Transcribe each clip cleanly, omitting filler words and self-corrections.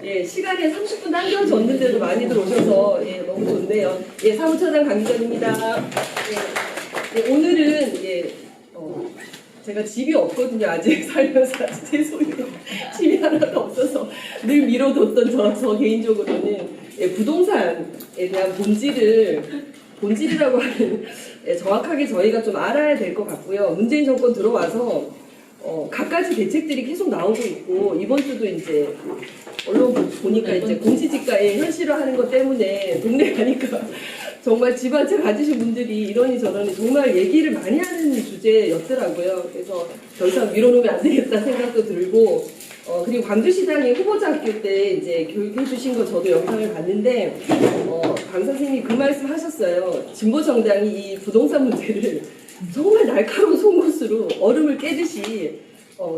예, 시간에 30분 남겨졌는데도 많이들 오셔서 예, 너무 좋네요. 예, 사무처장 강기전입니다. 예, 예, 오늘은 예, 제가 집이 없거든요. 아직 살면서 아직 제 손에 집이 하나도 없어서 늘 미뤄뒀던 저 개인적으로는 예, 부동산에 대한 본질이라고 하는 예, 정확하게 저희가 좀 알아야 될 것 같고요. 문재인 정권 들어와서 갖가지 대책들이 계속 나오고 있고 이번 주도 이제 언론 보니까 이제 공시지가에 현실화하는 것 때문에 동네 가니까 정말 집 한 채 가지신 분들이 이러니 저러니 정말 얘기를 많이 하는 주제였더라고요. 그래서 더 이상 밀어놓으면 안 되겠다 생각도 들고 그리고 광주시장의 후보자 학교 때 이제 교육해 주신 거 저도 영상을 봤는데 강 선생님이 그 말씀 하셨어요. 진보 정당이 이 부동산 문제를 정말 날카로운 송곳으로 얼음을 깨듯이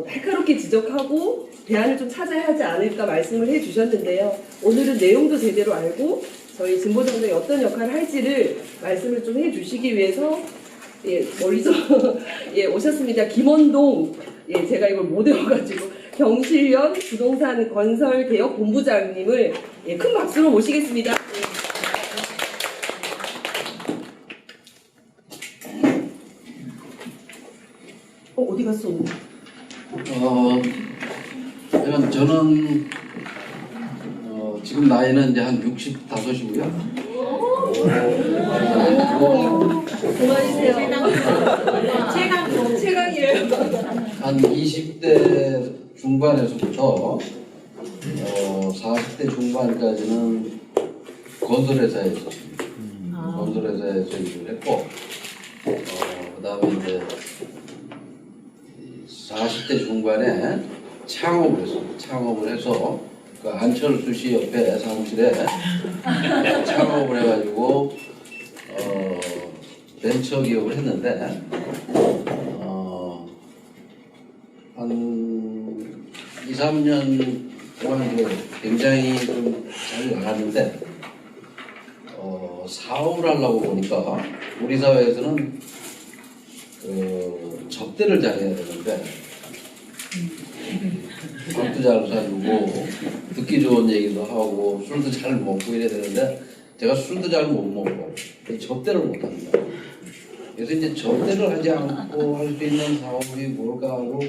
날카롭게 지적하고 대안을 좀 찾아야 하지 않을까 말씀을 해주셨는데요. 오늘은 내용도 제대로 알고 저희 진보정당이 어떤 역할을 할지를 말씀을 좀 해주시기 위해서 예, 멀리서 예, 오셨습니다. 김원동 예, 제가 이걸 못 외워가지고 경실련 부동산 건설 개혁 본부장님을 예, 큰 박수로 모시겠습니다. 어디 갔어? 저는 지금 나이는 이제 한 65이고요. 그만하세요. 최강이에요. 한 20대 중반에서부터 40대 중반까지는 건설회사에 있었습니다. 건설회사에서 일을 했고 그 다음에 이제 40대 중반에 창업을 했습니다. 창업을 해서 그 안철수씨 옆에 사무실에 창업을 해가지고 벤처 기업을 했는데 한 2, 3년 동안 굉장히 좀 잘 나갔는데 사업을 하려고 보니까 우리 사회에서는 접대를 잘해야 되는데 밥도 잘 사주고 듣기 좋은 얘기도 하고 술도 잘 먹고 이래야 되는데 제가 술도 잘 못 먹고 접대를 못 합니다. 그래서 이제 접대를 하지 않고 할 수 있는 사업이 뭘까 하고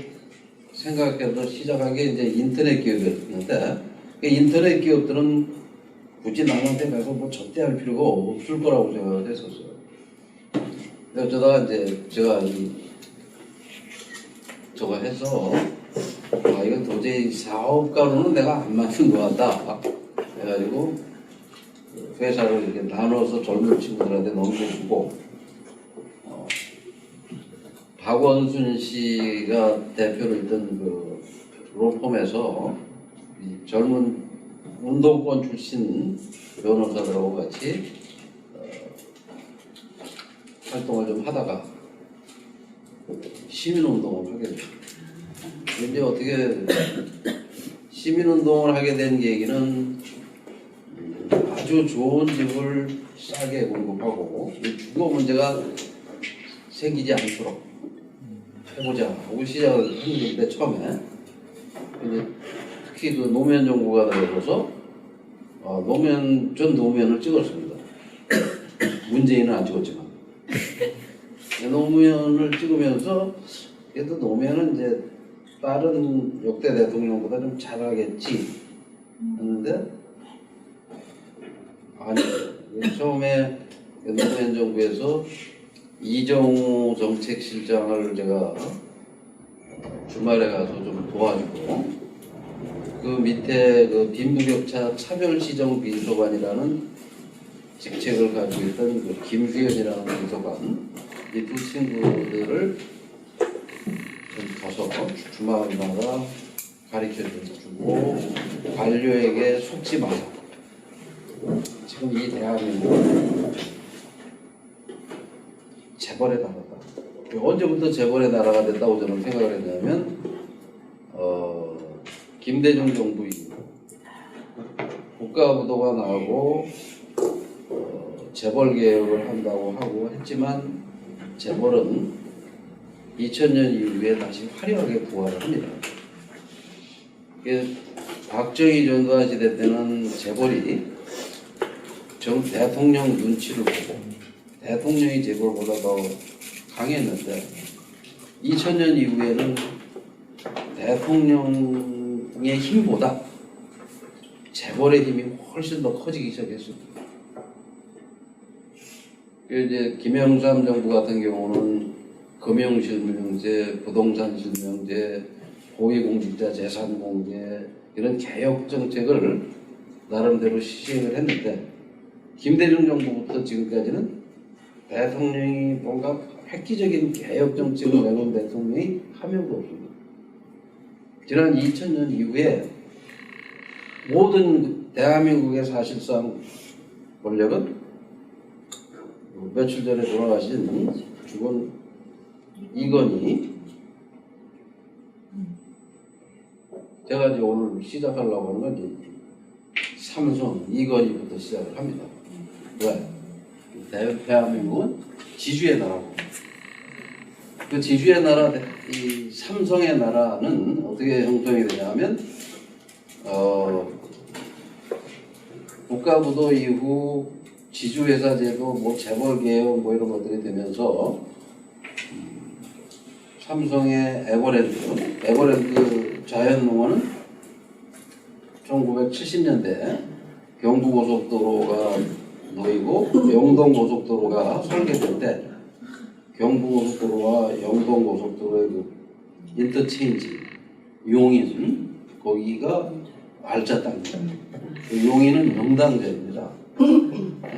생각해서 시작한 게 이제 인터넷 기업이었는데 인터넷 기업들은 굳이 남한테 가서 뭐 접대할 필요가 없을 거라고 생각을 했었어요. 어쩌다가 이제 제가 저거 해서 이거 도저히 사업가로는 내가 안 맞는 것 같다 해가지고 회사를 이렇게 나눠서 젊은 친구들한테 넘겨주고 박원순 씨가 대표를 했던 그 로펌에서 이 젊은 운동권 출신 변호사들하고 같이 활동을 좀 하다가 시민운동을 하게 됐습니다. 이제 어떻게 시민운동을 하게 된 계기는 아주 좋은 집을 싸게 공급하고 주거 문제가 생기지 않도록 해보자 하고 시작을 했는데 처음에 이제 특히 그 노무현 정부가 들어서서 전 노무현을 찍었습니다. 문재인은 안 찍었지만 노무현을 찍으면서 그래도 노무현은 이제 다른 역대 대통령보다 좀 잘하겠지 했는데 아니 처음에 노무현 정부에서 이정우 정책실장을 제가 주말에 가서 좀 도와주고 그 밑에 그 빈부격차 차별시정 비서관이라는 직책을 가지고 있던 그 김규현이라는 비서관 이 두 친구들을 좀 가서 주말마다 가르쳐주고 관료에게 속지 마라. 지금 이 대한민국은 재벌의 나라다. 언제부터 재벌의 나라가 됐다고 저는 생각을 했냐면 김대중 정부 이후 국가부도가 나오고 재벌 개혁을 한다고 하고 했지만 재벌은 2000년 이후에 다시 화려하게 부활을 합니다. 박정희 전두환 시대 때는 재벌이 대통령 눈치를 보고 대통령이 재벌보다 더 강했는데 2000년 이후에는 대통령의 힘보다 재벌의 힘이 훨씬 더 커지기 시작했습니다. 이제 김영삼 정부 같은 경우는 금융실명제, 부동산실명제, 고위공직자 재산공개 이런 개혁 정책을 나름대로 시행을 했는데 김대중 정부부터 지금까지는 대통령이 뭔가 획기적인 개혁 정책을 내놓은 대통령이 한 명도 없습니다. 지난 2000년 이후에 모든 대한민국의 사실상 권력은 며칠 전에 돌아가신 죽은 이건희, 제가 이제 오늘 시작하려고 하는 건 이제 삼성 이건희부터 시작을 합니다. 왜? 대한민국은 지주의 나라고. 그 지주의 나라, 이 삼성의 나라는 어떻게 형성이 되냐면, 국가부도 이후 지주회사 제도, 뭐 재벌개혁 뭐 이런 것들이 되면서 삼성의 에버랜드 자연농원은 1970년대 경부고속도로가 놓이고 영동고속도로가 설계될 때 경부고속도로와 영동고속도로의 그 인터체인지 용인 거기가 알짜 땅입니다. 그 용인은 명당제입니다.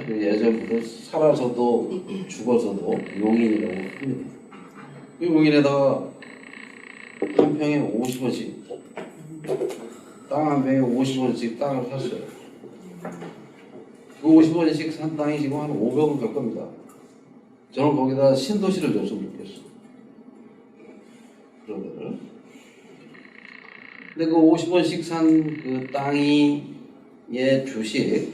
예전부터 살아서도 죽어서도 용인이라고 합니다. 그 용인에다가 한 평에 50원씩 땅 한 평에 50원씩 땅을 샀어요. 그 50원씩 산 땅이 지금 한 500원 갈 겁니다. 저는 거기다 신도시를 줬으면 좋겠어요. 그러면은. 근데 그 50원씩 산 그 땅이 예 주식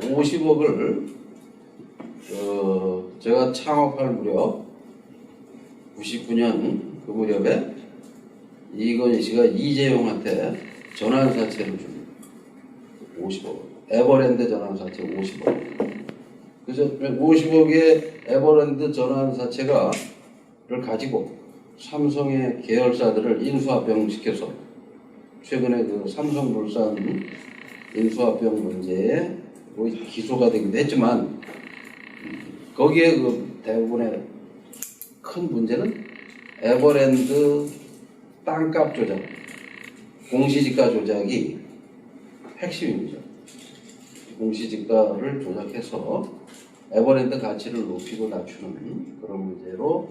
50억을 제가 창업할 무렵 99년 그 무렵에 이건희 씨가 이재용한테 전환사채를 줍니다. 50억. 에버랜드 전환사채 50억. 그래서 50억의 에버랜드 전환사채를 가지고 삼성의 계열사들을 인수합병시켜서 최근에 그 삼성물산 인수합병 문제에 기소가 되기도 했지만 거기에 그 대부분의 큰 문제는 에버랜드 땅값 조작, 공시지가 조작이 핵심입니다. 공시지가를 조작해서 에버랜드 가치를 높이고 낮추는 그런 문제로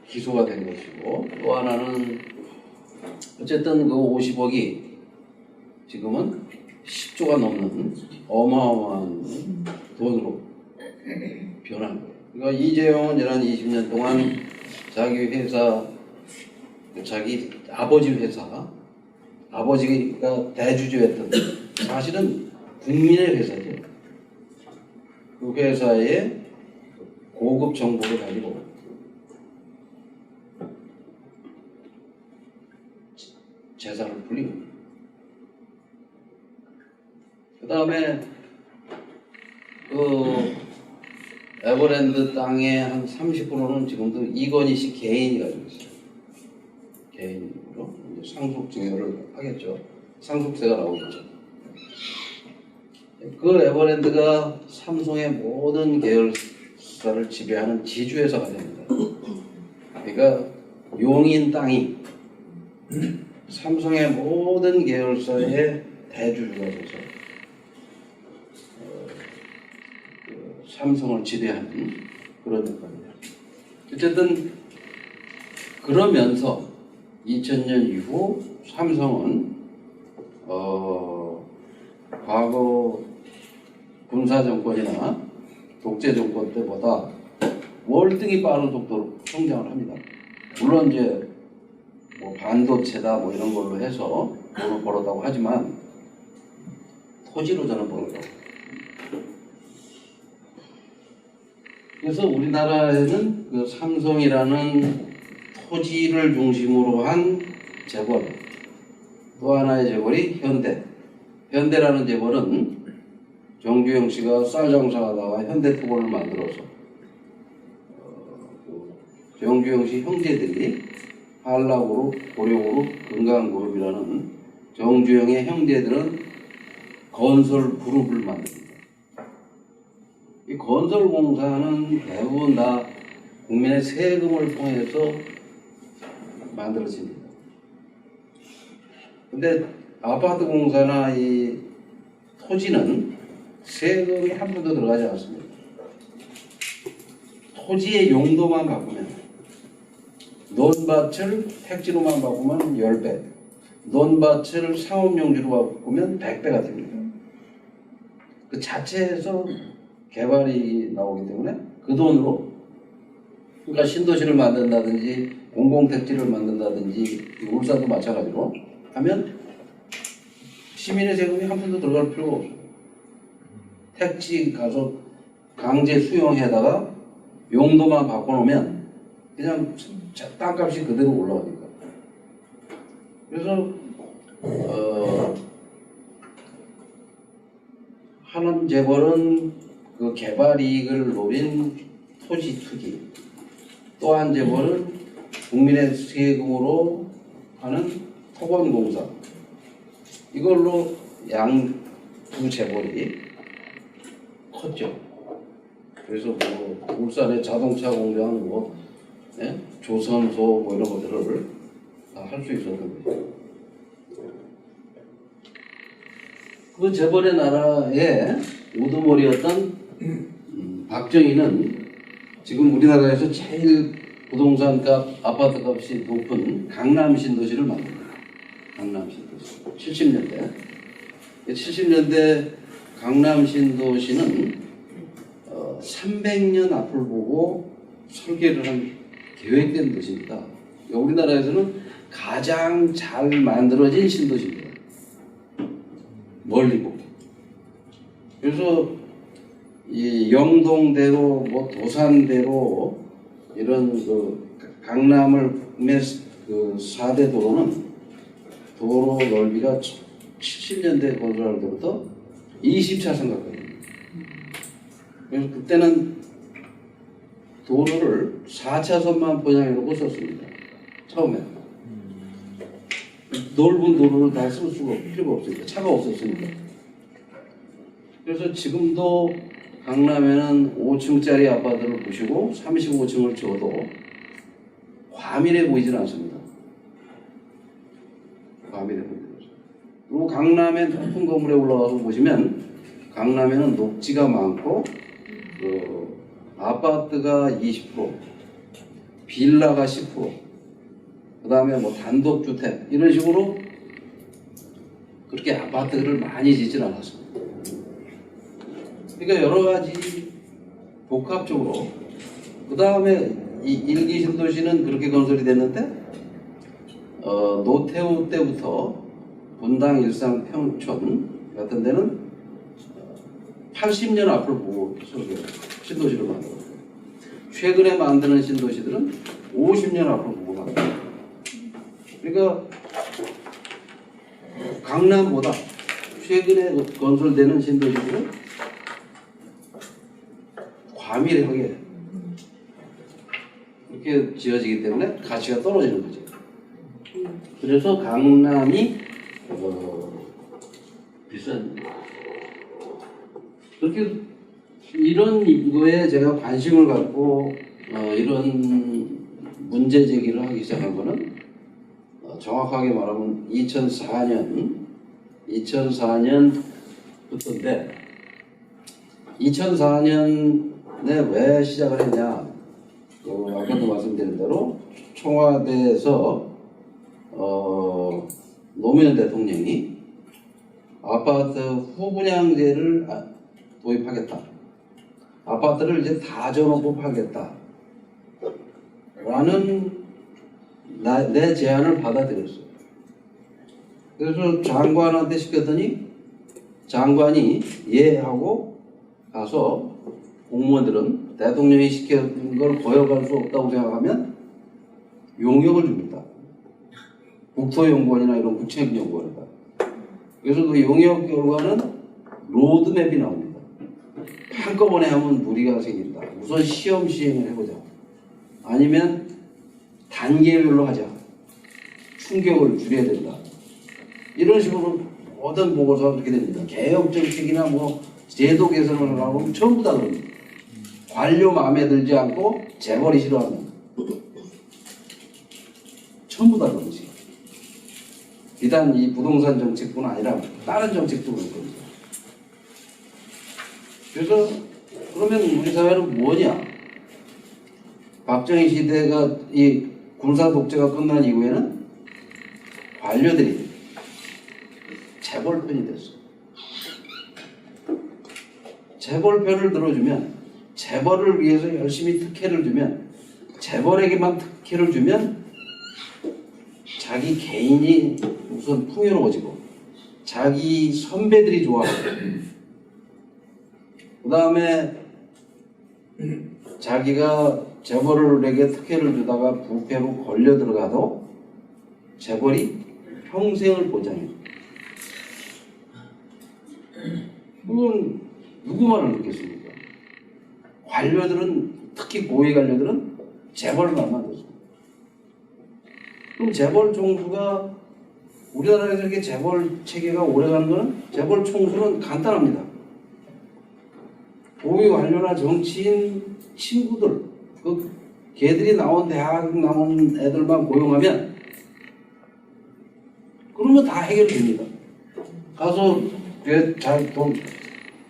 기소가 된 것이고, 또 하나는 어쨌든 그 50억이 지금은 10조가 넘는 어마어마한 돈으로 변한 거예요. 그러니까 이재용은 지난 20년 동안 자기 회사, 자기 아버지 회사, 아버지가 대주주였던 사실은 국민의 회사죠. 그 회사의 고급 정보를 가지고 재산을 불리고, 그 다음에 그 에버랜드 땅의 한 30%는 지금도 이건희 씨 개인이 가지고 있어요. 개인으로 이제 상속 증여를 하겠죠. 상속세가 나오겠죠. 그 에버랜드가 삼성의 모든 계열사를 지배하는 지주회사가 됩니다. 그러니까 용인 땅이 삼성의 모든 계열사의 대주주가 돼서 삼성을 지배하는 그런 역할입니다. 어쨌든 그러면서 2000년 이후 삼성은 과거 군사정권이나 독재정권 때보다 월등히 빠른 속도로 성장을 합니다. 물론 이제 뭐 반도체다 뭐 이런 걸로 해서 돈을 벌었다고 하지만 토지로 저는 벌었다고. 그래서 우리나라에는 그 삼성이라는 토지를 중심으로 한 재벌, 또 하나의 재벌이 현대. 현대라는 재벌은 정주영 씨가 쌀 장사하다가 현대토건을 만들어서 정주영 씨 형제들이 한락그룹, 고려그룹, 금강그룹이라는 정주영의 형제들은 건설 그룹을 만듭니다. 이 건설공사는 대부분 다 국민의 세금을 통해서 만들어집니다. 근데 아파트 공사나 이 토지는 세금이 한 푼도 들어가지 않습니다. 토지의 용도만 바꾸면, 논밭을 택지로만 바꾸면 10배, 논밭을 상업용지로 바꾸면 100배가 됩니다. 그 자체에서 개발이 나오기 때문에 그 돈으로, 그러니까 신도시를 만든다든지 공공택지를 만든다든지 울산도 마찬가지로 하면 시민의 세금이 한 푼도 들어갈 필요가 없어요. 택지 가서 강제 수용해다가 용도만 바꿔놓으면 그냥 땅값이 그대로 올라가니까. 그래서 하는 재벌은 그 개발 이익을 노린 토지 투기, 또 한 재벌은 국민의 세금으로 하는 토건공사, 이걸로 양두 재벌이 컸죠. 그래서 뭐 울산의 자동차 공장, 뭐 조선소 뭐 이런 것들을 다 할 수 있었던 거죠. 그 재벌의 나라의 우두머리였던 박정희는 지금 우리나라에서 제일 부동산값, 아파트값이 높은 강남 신도시를 만듭니다. 강남 신도시. 70년대. 70년대 강남 신도시는 300년 앞을 보고 설계를 한 계획된 도시입니다. 우리나라에서는 가장 잘 만들어진 신도시입니다. 멀리 보고. 그래서 이 영동대로, 뭐 도산대로 이런 그 강남을 그 4대 도로는 도로 넓이가 70년대 건설할 때부터 20차선 가까이. 그래서 그때는 도로를 4차선만 포장해놓고 썼습니다. 처음에. 넓은 도로를 다 쓸 수가 필요가 없으니까. 차가 없었으니까. 그래서 지금도 강남에는 5층짜리 아파트를 보시고 35층을 지어도 과밀해 보이질 않습니다. 과밀해 보이지 않습니다. 그리고 강남의 높은 건물에 올라가서 보시면 강남에는 녹지가 많고 아파트가 20%, 빌라가 10%, 그 다음에 뭐 단독주택 이런 식으로 그렇게 아파트를 많이 짓질 않았습니다. 그러니까 여러 가지 복합적으로, 그 다음에 이 일기 신도시는 그렇게 건설이 됐는데 노태우 때부터 분당, 일산, 평촌 같은 데는 80년 앞을 보고 신도시를 만들었어요. 최근에 만드는 신도시들은 50년 앞을 보고 만들어요. 그러니까 강남보다 최근에 건설되는 신도시들은 과밀하게 그렇게 지어지기 때문에 가치가 떨어지는 거죠. 그래서 강남이 비싼. 그렇게 이런 거에 제가 관심을 갖고 이런 문제 제기를 하기 시작한 거는 정확하게 말하면 2004년부터인데 2004년에 왜 시작을 했냐? 아까도 말씀드린 대로 청와대에서 노무현 대통령이 아파트 후분양제를 도입하겠다. 아파트를 이제 다 전원법 하겠다. 라는 내 제안을 받아들였어요. 그래서 장관한테 시켰더니 장관이 예 하고 가서 공무원들은 대통령이 시킨 걸 거역할 수 없다고 생각하면 용역을 줍니다. 국토연구원이나 이런 국책연구원이다. 그래서 그 용역 결과는 로드맵이 나옵니다. 한꺼번에 하면 무리가 생긴다. 우선 시험 시행을 해보자. 아니면 단계별로 하자. 충격을 줄여야 된다. 이런 식으로 모든 보고서가 그렇게 됩니다. 개혁 정책이나 뭐 제도 개선을 하고 전부 다 그럽니다. 관료 마음에 들지 않고 재벌이 싫어하는 전부 다 그렇지. 비단 이 부동산 정책뿐 아니라 다른 정책도 그럴 겁니다. 그래서 그러면 우리 사회는 뭐냐? 박정희 시대가 이 군사 독재가 끝난 이후에는 관료들이 재벌 편이 됐어. 재벌 편을 들어주면, 재벌을 위해서 열심히 특혜를 주면, 재벌에게만 특혜를 주면 자기 개인이 우선 풍요로워지고 자기 선배들이 좋아하고 그 다음에 자기가 재벌에게 특혜를 주다가 부패로 걸려 들어가도 재벌이 평생을 보장해. 그건 누구 말을 듣겠습니까? 관료들은, 특히 고위 관료들은 재벌 말만 듣습니다. 그럼 재벌 총수가 우리나라에서 이렇게 재벌 체계가 오래가는 거는 재벌 총수는 간단합니다. 고위 관료나 정치인 친구들, 그 걔들이 나온 대학 나온 애들만 고용하면 그러면 다 해결됩니다. 가서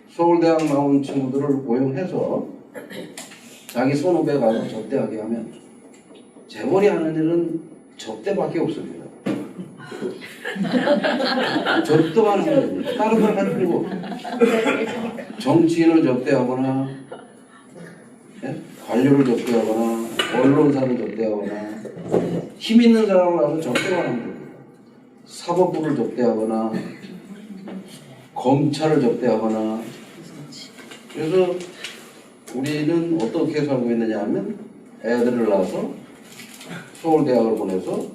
서울대학 나온 친구들을 고용해서 자기 선후배 가서 접대하게 하면 재벌이 하는 일은 접대밖에 없습니다. 접대만 하면 됩니다. 다른 걸 할 필요가 없어요. 정치인을 접대하거나, 예? 관료를 접대하거나, 언론사를 접대하거나, 힘 있는 사람을 가서 접대만 하면 됩니다. 사법부를 접대하거나, 검찰을 접대하거나. 그래서 우리는 어떻게 살고 있느냐 하면 애들을 낳아서 서울대학을 보내서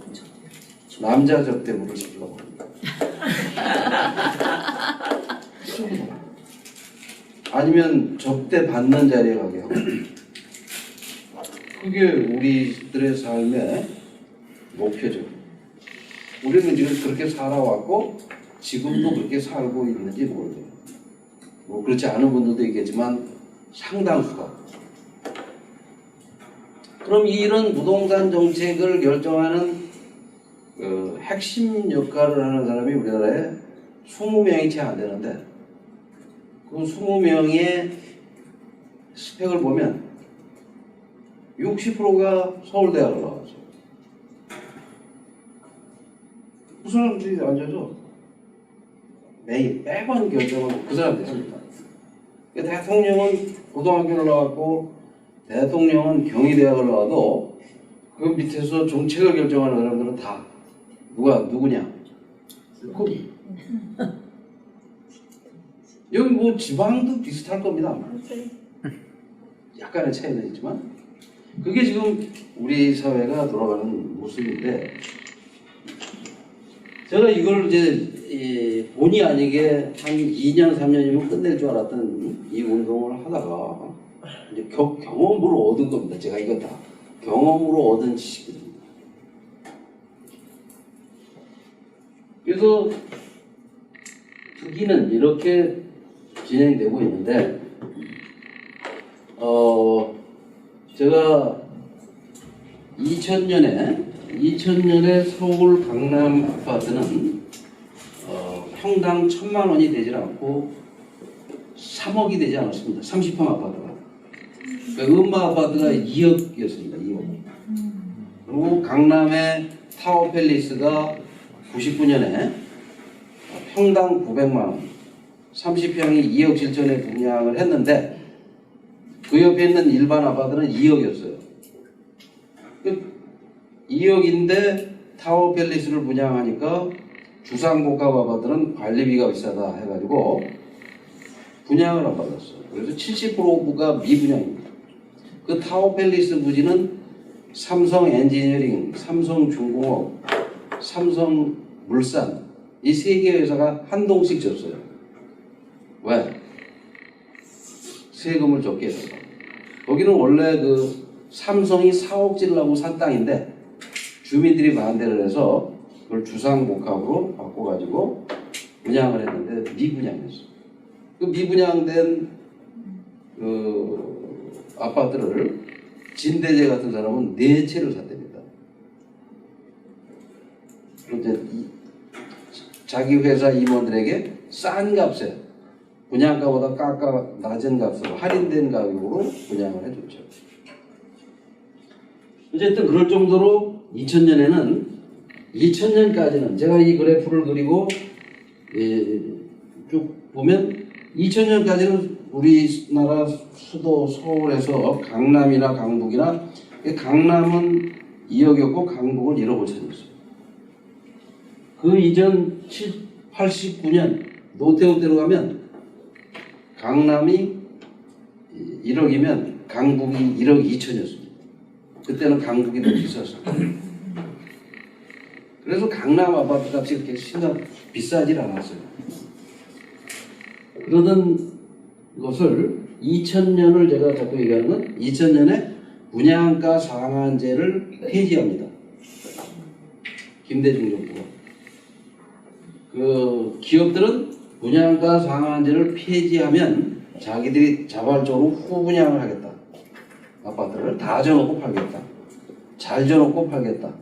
남자 접대부를 시키려고 합니다. 아니면 접대 받는 자리에 가게 하고. 그게 우리들의 삶의 목표죠. 우리는 지금 그렇게 살아왔고 지금도 그렇게 살고 있는지 모르겠어요. 뭐 그렇지 않은 분들도 있겠지만 상당수가. 그럼 이런 부동산 정책을 결정하는 핵심 역할을 하는 사람이 우리나라에 20명이 채 안 되는데 그 20명의 스펙을 보면 60%가 서울대학을 나왔어요. 그 사람들이 앉아서 매번 결정하고 그 사람들이 합니다. 대통령은 고등학교를 나왔고 대통령은 경희대학을 나와도 그 밑에서 정책을 결정하는 사람들은 다 누구냐? 여기 뭐 지방도 비슷할 겁니다. 약간의 차이는 있지만 그게 지금 우리 사회가 돌아가는 모습인데 제가 이걸 이제 본의 아니게 한 2년 3년이면 끝낼 줄 알았던 이 운동을 하다가 이제 경험으로 얻은 겁니다. 제가 이거 다 경험으로 얻은 지식입니다. 그래서 특기는 이렇게 진행되고 있는데 제가 2000년에 서울 강남 아파트는 평당 1,000만 원이 되질 않고 3억이 되지 않았습니다. 30평 아파트가. 음마 아파트가 2억이었습니다. 2억. 그리고 강남의 타워 팰리스가 99년에 평당 900만 원, 30평이 2억 7천에 분양을 했는데 그 옆에 있는 일반 아파트는 2억이었어요. 2억인데 타워 팰리스를 분양하니까 주상복합 아파트는 관리비가 비싸다 해가지고 분양을 안 받았어요. 그래서 70%가 미분양입니다. 그 타워 팰리스 부지는 삼성 엔지니어링, 삼성중공업, 삼성물산 이 세 개 회사가 한동씩 졌어요. 왜? 세금을 적게 해서. 거기는 원래 그 삼성이 4억지를 하고 산 땅인데 주민들이 반대를 해서 그걸 주상복합으로 바꿔가지고 분양을 했는데 미분양했어. 그 미분양된 그 아파트를 진대재 같은 사람은 4채를 샀답니다. 그런데 자기 회사 임원들에게 싼 값에 분양가보다 깎아 낮은 값으로 할인된 가격으로 분양을 해줬죠. 어쨌든 그럴 정도로 2000년까지는 제가 이 그래프를 그리고 쭉 보면 2000년까지는 우리나라 수도 서울에서 강남이나 강북이나 강남은 2억이었고 강북은 1억 5천이었어요. 그 이전 89년 노태우 때로 가면 강남이 1억이면 강북이 1억 2천이었습니다. 그때는 강북이 더 비쌌어요. 그래서 강남 아파트 값이 그렇게 비싸질 않았어요. 그러던 것을 2000년을 제가 자꾸 얘기하는 건 2000년에 분양가 상한제를 폐지합니다. 김대중 정부가. 그 기업들은 분양가 상한제를 폐지하면 자기들이 자발적으로 후분양을 하겠다. 아파트를 다 져놓고 팔겠다. 잘 져놓고 팔겠다.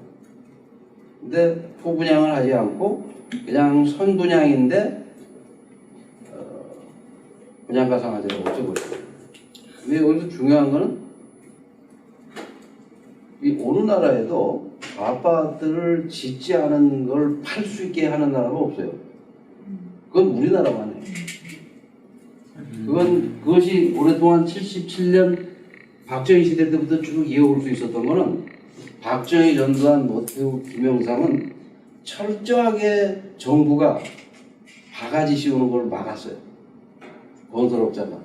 근데 후분양을 하지 않고 그냥 선분양인데 분양가 상한제를 없애버려요. 근데 여기서 중요한 거는 이 어느 나라에도 아파트를 짓지 않은 걸 팔 수 있게 하는 나라가 없어요. 그건 우리나라만 해요. 그것이 오랫동안 77년 박정희 시대 때부터 쭉 이어올 수 있었던 거는 박정희, 전두환, 노태우, 김영삼은 철저하게 정부가 바가지 씌우는 걸 막았어요. 건설업자가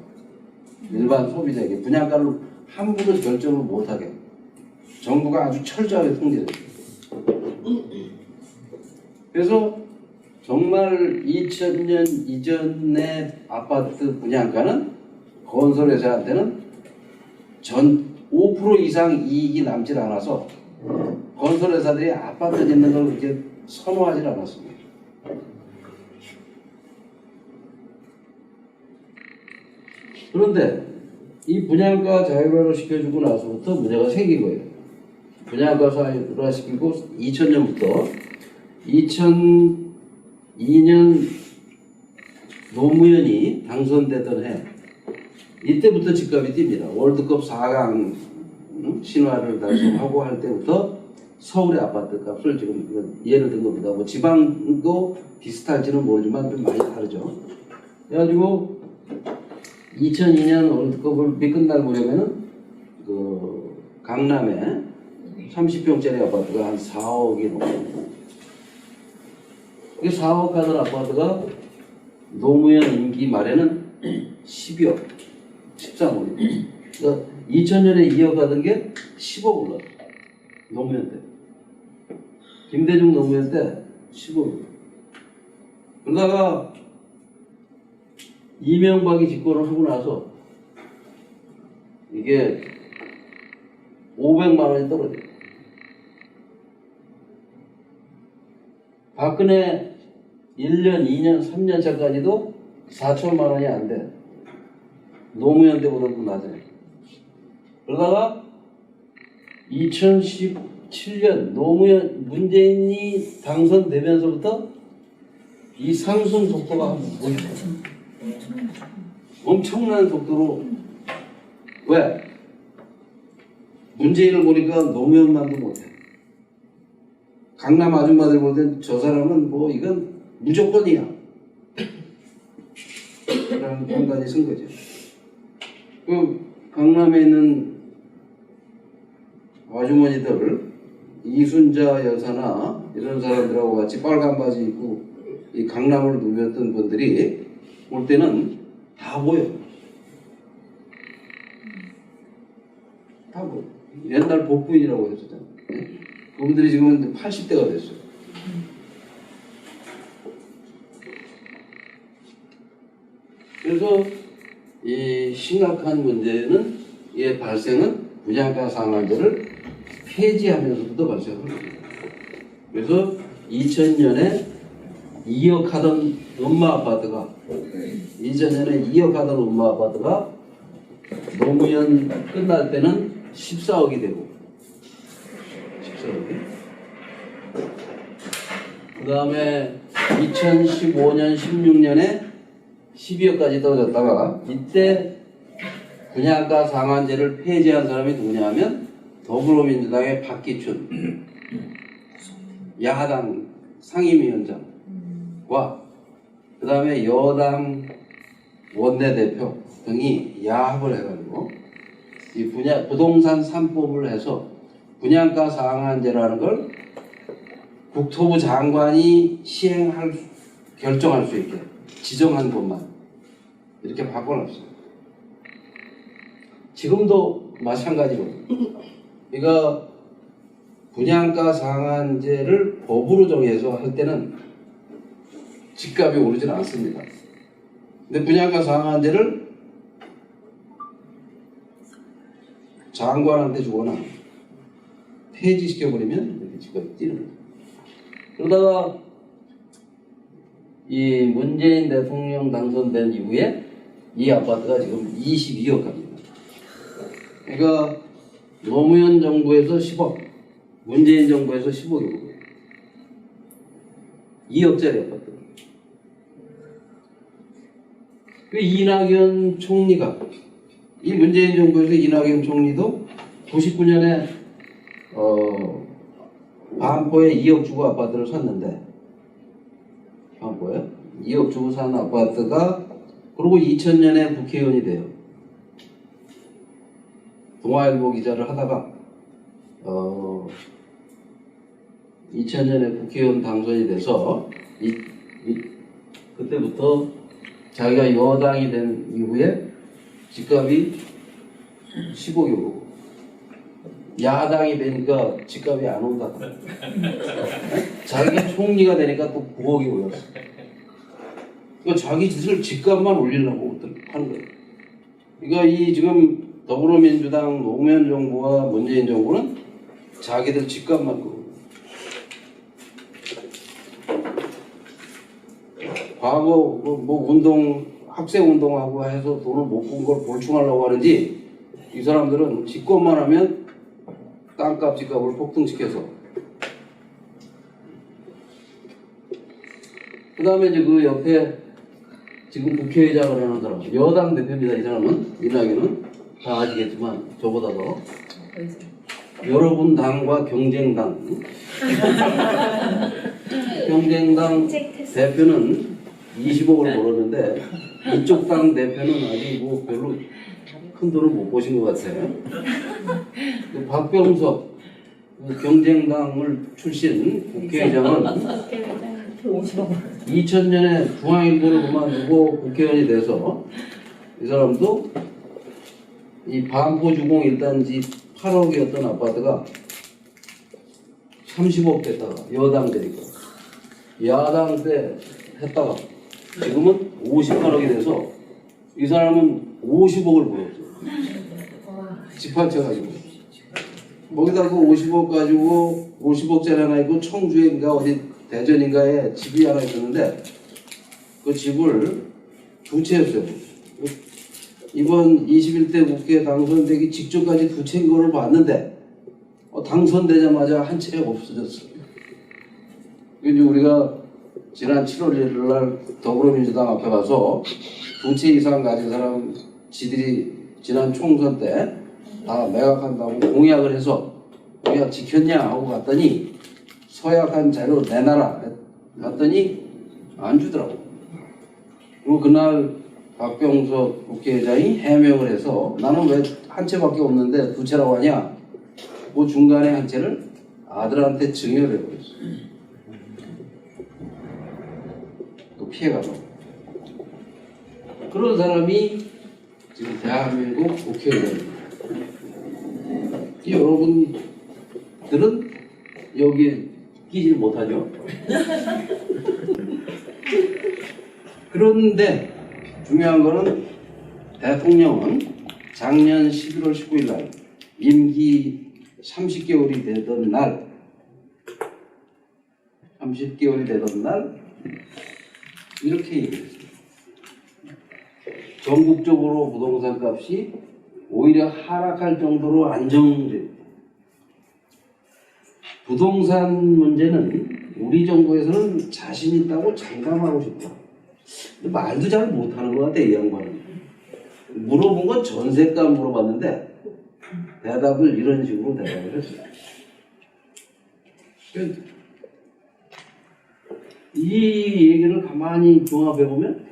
일반 소비자에게 분양가를 함부로 결정을 못하게 정부가 아주 철저하게 통제했어요. 그래서 정말 2000년 이전의 아파트 분양가는 건설회사한테는 전 5% 이상 이익이 남질 않아서 건설회사들이 아파트 짓는 걸 그렇게 선호하지 않았습니다. 그런데 이 분양가 자율화를 시켜주고 나서부터 문제가 생긴 거예요. 분양가 자율화 시키고 2000년부터 2002년 노무현이 당선되던 해 이때부터 집값이 뜁니다. 월드컵 4강 신화를 달성하고 할 때부터 서울의 아파트 값을 지금 예를 든 겁니다. 뭐 지방도 비슷할지는 모르지만 좀 많이 다르죠. 그래가지고 2002년 월드컵이 끝날 무렵에는 그 강남에 30평짜리 아파트가 한 4억이 넘어요. 그 4억 하던 아파트가 노무현 임기 말에는 12억, 13억. 그러니까 2000년에 2억 하던 게 10억 올랐어. 노무현 때. 김대중 노무현 때 10억. 그러다가 이명박이 집권을 하고 나서 이게 500만 원이 떨어져요. 박근혜 1년, 2년, 3년 차까지도 4천만 원이 안 돼. 노무현 때보다도 낮아요. 그러다가 2017년 문재인이 당선되면서부터 이 상승 속도가 엄청난 속도로. 왜? 문재인을 보니까 노무현만도 못해. 강남 아줌마들 볼 땐 저 사람은 뭐 이건 무조건이야 라는 판단이 쓴 거죠. 그 강남에 있는 아주머니들 이순자 여사나 이런 사람들하고 같이 빨간 바지 입고 이 강남을 누볐던 분들이 올 때는 다 보여. 다 보여. 옛날 복부인이라고 했었잖아요. 그분들이 지금 80대가 됐어요. 그래서 이 심각한 문제는 이 발생은 분양가 상한제를 폐지하면서부터 발생을 합니다. 그래서 2000년에 2억 하던 음마 아파트가 2000년에 2억 하던 음마 아파트가 노무현 끝날 때는 14억이 되고 14억이 그 다음에 2015년 16년에 12억까지 떨어졌다가 이때 분양가 상한제를 폐지한 사람이 누구냐 하면 더불어민주당의 박기춘 야당 상임위원장과 그 다음에 여당 원내대표 등이 야합을 해가지고 이 부동산 3법을 해서 분양가 상한제라는 걸 국토부 장관이 결정할 수 있게 지정한 것만 이렇게 바꿔놨어요. 지금도 마찬가지거든요. 그러니까 분양가 상한제를 법으로 정해서 할 때는 집값이 오르지는 않습니다. 근데 분양가 상한제를 장관한테 주거나 폐지시켜버리면 이렇게 집값이 뛰는 거예요. 그러다가 이 문재인 대통령 당선된 이후에 이 아파트가 지금 22억 갑니다. 그러니까 노무현 정부에서 10억, 문재인 정부에서 10억이고 2억짜리 아파트. 그 이낙연 총리가 이 문재인 정부에서 이낙연 총리도 99년에 반포에 2억 주고 아파트를 샀는데 반포에 2억 주고 산 아파트가 그리고 2000년에 국회의원이 돼요. 동아일보 기자를 하다가 2000년에 국회의원 당선이 돼서 그때부터 자기가 여당이 된 이후에 집값이 10억이 오르고 야당이 되니까 집값이 안 온다. 자기가 총리가 되니까 또 9억이 올랐어. 그러니까 자기 짓을 집값만 올리려고 하는 거예요. 그러니까 이 지금 더불어민주당 노무현 정부와 문재인 정부는 자기들 집값만 끄고 과거 뭐 학생 운동하고 해서 돈을 못 본 걸 볼충하려고 하는지 이 사람들은 집권만 하면 땅값 집값을 폭등시켜서 그 다음에 이제 그 옆에 지금 국회의장을 하는 사람 여당 대표입니다. 이 사람은 이낙연은 다 아시겠지만 저보다 더 여러분 당과 경쟁당 대표는 20억을 벌었는데 이쪽 당 대표는 아직 뭐 별로 큰 돈을 못 보신 것 같아요. 박병석 경쟁당을 출신 국회의장은 2000년에 중앙일보를 그만두고 국회의원이 돼서 이 사람도 이 반포 주공 1단지 8억이었던 아파트가 30억 됐다가 여당 되니까 야당 때 했다가 지금은 58억이 돼서 이 사람은 50억을 벌었죠. 집 한 채 가지고 거기다 그 50억 가지고 50억짜리 하나 있고 청주인가 어디 대전인가에 집이 하나 있었는데 그 집을 두 채였어요. 이번 21대 국회 당선되기 직전까지 두 채인 거를 봤는데 당선되자마자 한 채가 없어졌어요. 이제 우리가 지난 7월 1일 날 더불어민주당 앞에 가서 두 채 이상 가진 사람 지들이 지난 총선 때 다 매각한다고 공약을 해서 공약 지켰냐 하고 갔더니 서약한 자료 내놔라 갔더니 안 주더라고. 그리고 그날 박병석 국회의장이 해명을 해서 나는 왜 한 채밖에 없는데 두 채라고 하냐. 그 중간에 한 채를 아들한테 증여를 해버렸어. 또 피해가서 그런 사람이 지금 대한민국 국회의원입니다. 여러분들은 여기에 끼질 못하죠. 그런데 중요한 거는 대통령은 작년 11월 19일 날 임기 30개월이 되던 날 30개월이 되던 날 이렇게 얘기했습니다. 전국적으로 부동산 값이 오히려 하락할 정도로 안정됩니다. 부동산 문제는 우리 정부에서는 자신 있다고 장담하고 싶다. 근데 말도 잘 못하는 것 같아, 이 양반은. 물어본 건 전세값 물어봤는데 대답을 이런 식으로 대답을 했어요. 이 얘기를 가만히 종합해보면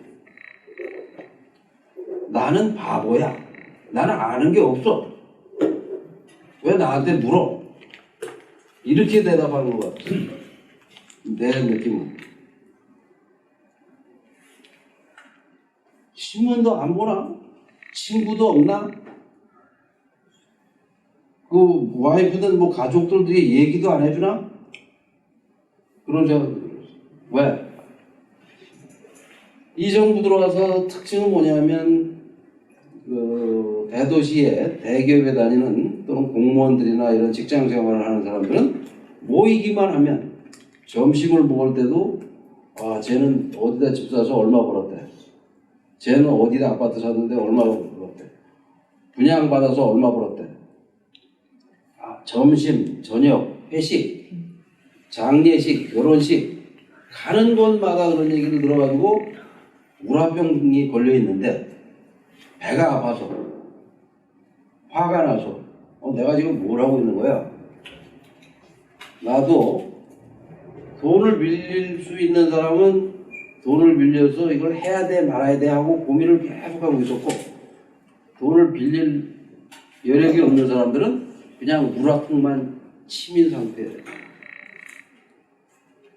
나는 바보야. 나는 아는 게 없어. 왜 나한테 물어? 이렇게 대답하는 것 같아. 내 느낌은. 신문도 안 보나? 친구도 없나? 그 와이프든 뭐 가족들이 얘기도 안 해주나? 그러자. 왜? 이 정부 들어와서 특징은 뭐냐면 그 대도시에 대기업에 다니는 또는 공무원들이나 이런 직장 생활을 하는 사람들은 모이기만 하면 점심을 먹을 때도 쟤는 어디다 집 사서 얼마 벌었대. 쟤는 어디다 아파트 샀는데 얼마 벌었대. 분양받아서 얼마 벌었대. 점심, 저녁, 회식, 장례식, 결혼식 가는 곳마다 그런 얘기를 들어가지고 우라병이 걸려 있는데 배가 아파서 화가 나서 내가 지금 뭘 하고 있는 거야? 나도 돈을 빌릴 수 있는 사람은 돈을 빌려서 이걸 해야 돼 말아야 돼 하고 고민을 계속하고 있었고 돈을 빌릴 여력이 없는 사람들은 그냥 우라통만 치민 상태예요.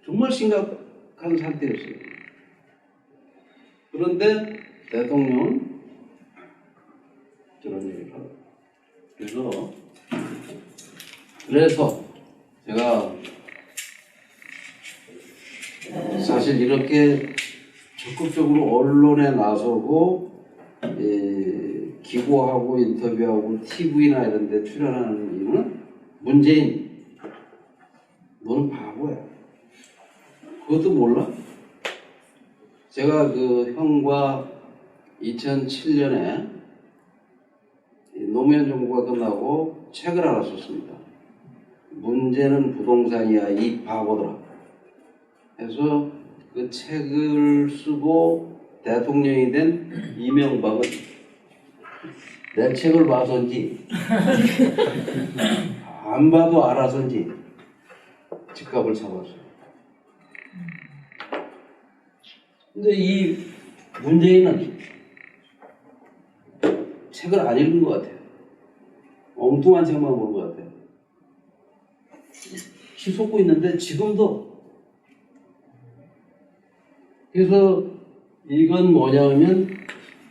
정말 심각한 상태였어요. 그런데 대통령은 저런 얘기를 하고 그래서 제가 사실 이렇게 적극적으로 언론에 나서고 기고하고 인터뷰하고 TV나 이런 데 출연하는 이유는 문재인 너는 바보야. 그것도 몰라? 제가 그 형과 2007년에 노무현 정부가 끝나고 책을 하나 썼습니다. 문제는 부동산이야 이 바보들아. 그래서 그 책을 쓰고 대통령이 된 이명박은 내 책을 봐서인지 안 봐도 알아서인지 집값을 잡았어요. 근데 이 문재인은 책을 안 읽은 것 같아요. 엉뚱한 책만 보는 것 같아요. 치솟고 있는데 지금도. 그래서 이건 뭐냐면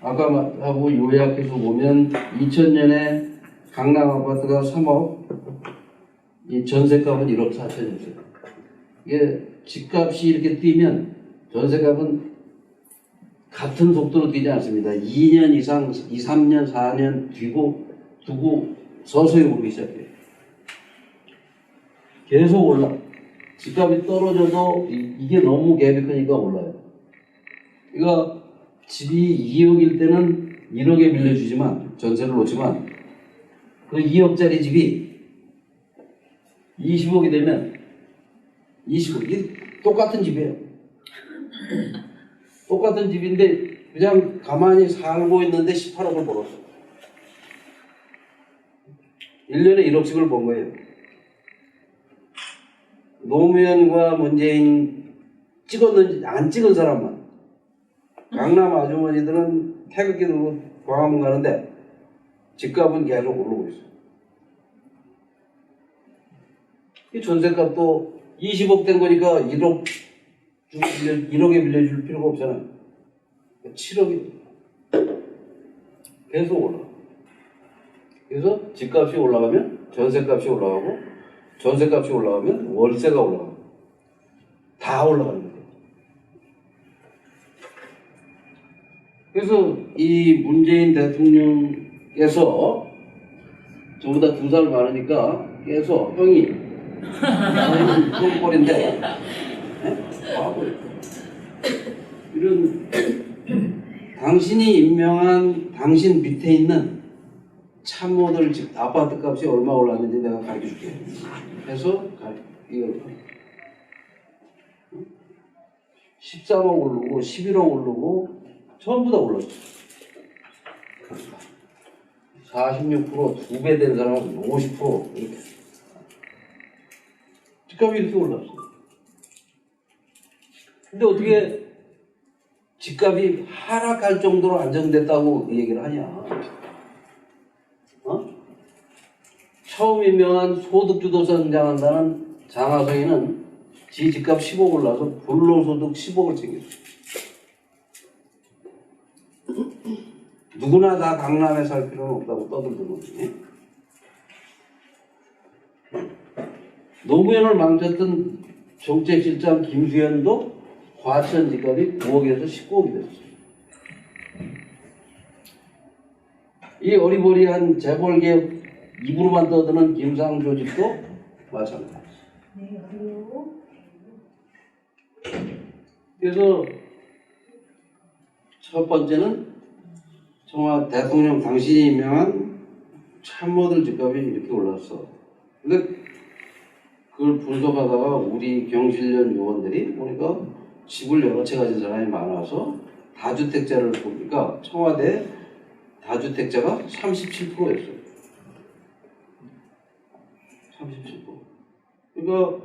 아까 하고 요약해서 보면 2000년에 강남 아파트가 3억, 이 전세값은 1억 4천이었어요. 이게 집값이 이렇게 뛰면 전세값은 같은 속도로 뛰지 않습니다. 2년 이상, 2, 3년, 4년 두고 서서히 오르기 시작해요. 계속 올라. 집값이 떨어져도 이게 너무 갭이 크니까 올라요. 그러니까 집이 2억일 때는 1억에 빌려주지만 전세를 놓지만 그 2억짜리 집이 20억이 되면 20억 똑같은 집이에요. 똑같은 집인데 그냥 가만히 살고 있는데 18억을 벌었어. 1년에 1억씩을 번 거예요. 노무현과 문재인 찍었는지 안 찍은 사람만. 강남 아주머니들은 태극기 들고 광화문 가는데 집값은 계속 오르고 있어요. 이 전세값도 20억 된 거니까 1억에 빌려줄 필요가 없잖아요. 7억이 계속 올라. 그래서 집값이 올라가면 전세값이 올라가고 전세값이 올라가면 월세가 올라가고 다 올라가는 거예요. 그래서 이 문재인 대통령께서 저보다 2살 많으니까 계속 형이 그런 꼴인데 바보예요. 이런 당신이 임명한 당신 밑에 있는 참모들 집 아파트 값이 얼마 올랐는지 내가 가르쳐 줄게. 해서 이걸 13억 오르고 11억 오르고 전부 다 올랐어. 46% 2배 된 사람은 50% 이렇게. 집값이 이렇게 올랐어. 근데 어떻게 집값이 하락할 정도로 안정됐다고 얘기를 하냐? 어? 처음 임명한 소득주도 성장한다는 장하성이는 지 집값 10억 올라서 불로소득 10억을 챙겼어. 누구나 다 강남에 살 필요는 없다고 떠들더니 노무현을 망쳤던 정책실장 김수현도 과천 집값이 9억에서 19억이 됐어요. 이 어리버리한 재벌개혁 입으로만 떠드는 김상조 집도 마찬가지. 그래서 첫 번째는 청와 대통령 당신이 임명한 참모들 집값이 이렇게 올랐어. 근데 그걸 분석하다가 우리 경실련 요원들이 보니까 집을 여러 채 가진 사람이 많아서 다주택자를 보니까 청와대 다주택자가 37%였어요. 37%. 그러니까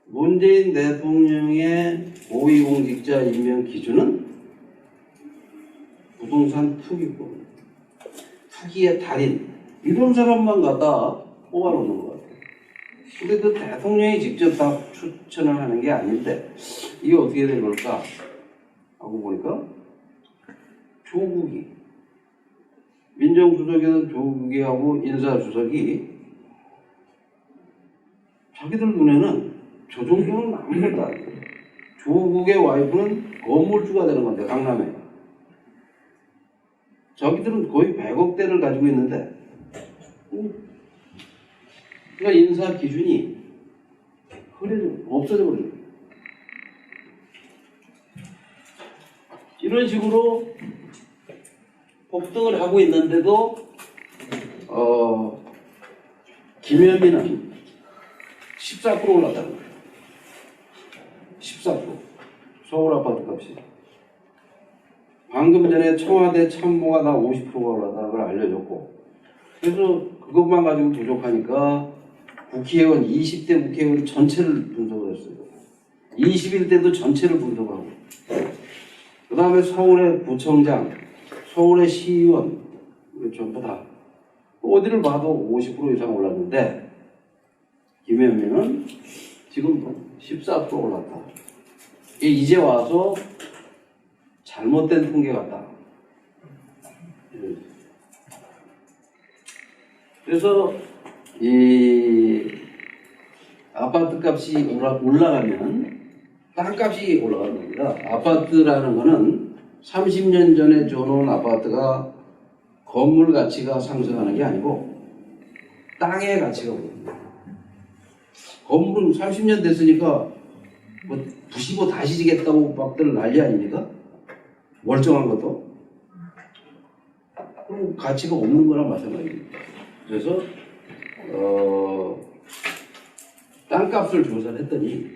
문재인 대통령의 고위공직자 임명 기준은 부동산 투기꾼, 투기의 달인 이런 사람만 갖다 뽑아놓는 것 같아요. 근데 그 대통령이 직접 다 추천을 하는 게 아닌데 이게 어떻게 된 걸까 하고 보니까 조국이 민정수석이던 조국이하고 인사수석이 자기들 눈에는 저 정도는 아무것도 아니에요. 조국의 와이프는 건물주가 되는 건데 강남에 자기들은 거의 100억대를 가지고 있는데 그러니까 인사 기준이 없어져 버려요. 이런 식으로 폭등을 하고 있는데도 김현민은 14% 올랐다는 거예요. 14%. 서울 아파트 값이. 방금 전에 청와대 참모가 다 50%가 올랐다는 걸 알려줬고, 그래서 그것만 가지고 부족하니까 국회의원, 20대 국회의원 전체를 분석을 했어요. 21대도 전체를 분석을 하고. 그 다음에 서울의 부청장, 서울의 시의원, 전부 다. 어디를 봐도 50% 이상 올랐는데, 김현민은 지금 14% 올랐다. 이제 와서 잘못된 통계 같다. 그래서 이 아파트 값이 올라가면 땅값이 올라가는 겁니다. 아파트라는 거는 30년 전에 줘놓은 아파트가 건물 가치가 상승하는 게 아니고 땅의 가치가 오릅니다. 건물은 30년 됐으니까 뭐 부시고 다시 지겠다고 막들 난리 아닙니까? 멀쩡한 것도. 그럼 가치가 없는 거랑 마찬가지입니다. 그래서 땅값을 조사를 했더니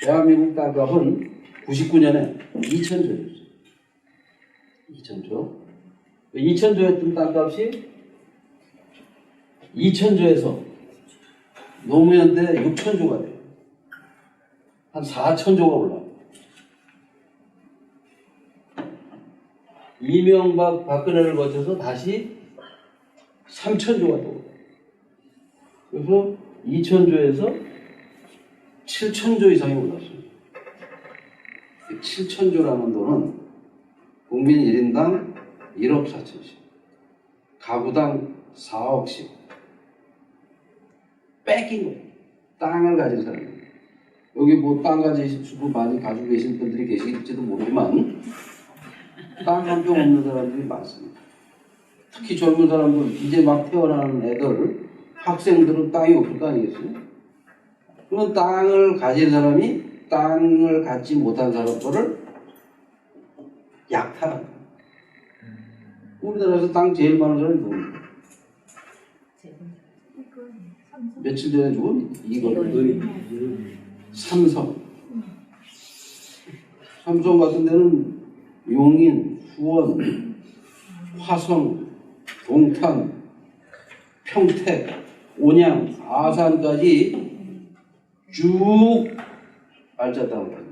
대한민국 땅값은 99년에 2,000조였어요. 2,000조. 2,000조였던 땅값이 2,000조에서 노무현 때 6,000조가 돼요. 한 4,000조가 올라요. 이명박 박근혜를 거쳐서 다시 3,000조가 또. 그래서 2,000조에서 7,000조 이상이 올랐습니다. 7,000조라는 돈은 국민 1인당 1억 4천씩, 가구당 4억씩 뺏긴 거예요. 땅을 가진 사람. 여기 뭐 땅 가지시고 많이 가지고 계신 분들이 계실지도 모르지만 땅 한 평 없는 사람들이 많습니다. 특히 젊은 사람들, 이제 막 태어나는 애들, 학생들은 땅이 없을 거 아니겠어요? 그럼 땅을 가진 사람이 땅을 갖지 못한 사람들을 약탈한다. 우리나라에서 땅 제일 많은 사람이 누구입니까? 며칠 전에 죽은 이건 삼성. 삼성 같은 데는 용인, 수원, 화성, 동탄, 평택, 온양, 아산까지 쭉 알짜 땅을 가졌어.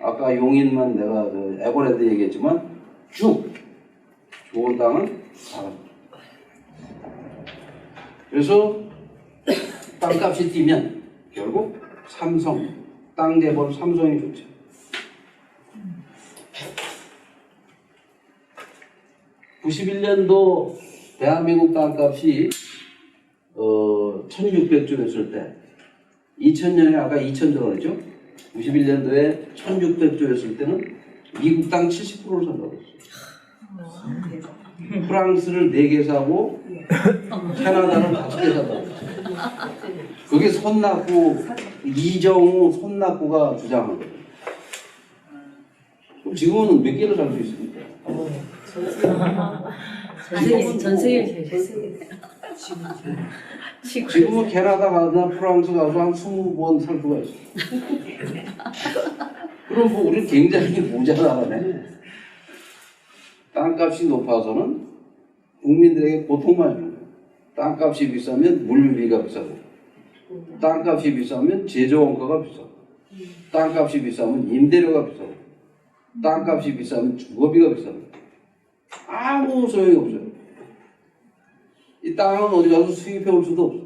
아까 용인만 내가 에버랜드 얘기했지만 쭉 좋은 땅은 다 가졌어. 그래서 땅값이 뛰면 결국 삼성, 땅 재벌 삼성이 좋죠. (91년도) 대한민국 땅값이 1600조였을 때 2000년에 아까 2000조라고 했죠? 91년도에 1600조였을 때는 미국 땅 70%를 산다고 했어요. 프랑스를 4개 사고 캐나다는 5개 산다고 했어요. 그게 손낙구, 이정우 손낙구가 주장한 거예요. 그럼 지금은 몇 개를 살 수 있습니까? 전 세계 지금은 캐나다 가거나 프랑스 가서 한 20번 살 수가 있어. 그럼 뭐 우리는 굉장히 모자라네. 땅값이 높아서는 국민들에게 고통만 주는 거예요. 땅값이 비싸면 물류비가 비싸고, 땅값이 비싸면 제조원가가 비싸고, 땅값이 비싸면 임대료가 비싸고, 땅값이 비싸면 주거비가 비싸고, 아무 소용이 없어요. 이 땅은 어디 가서 수입해 올 수도 없어.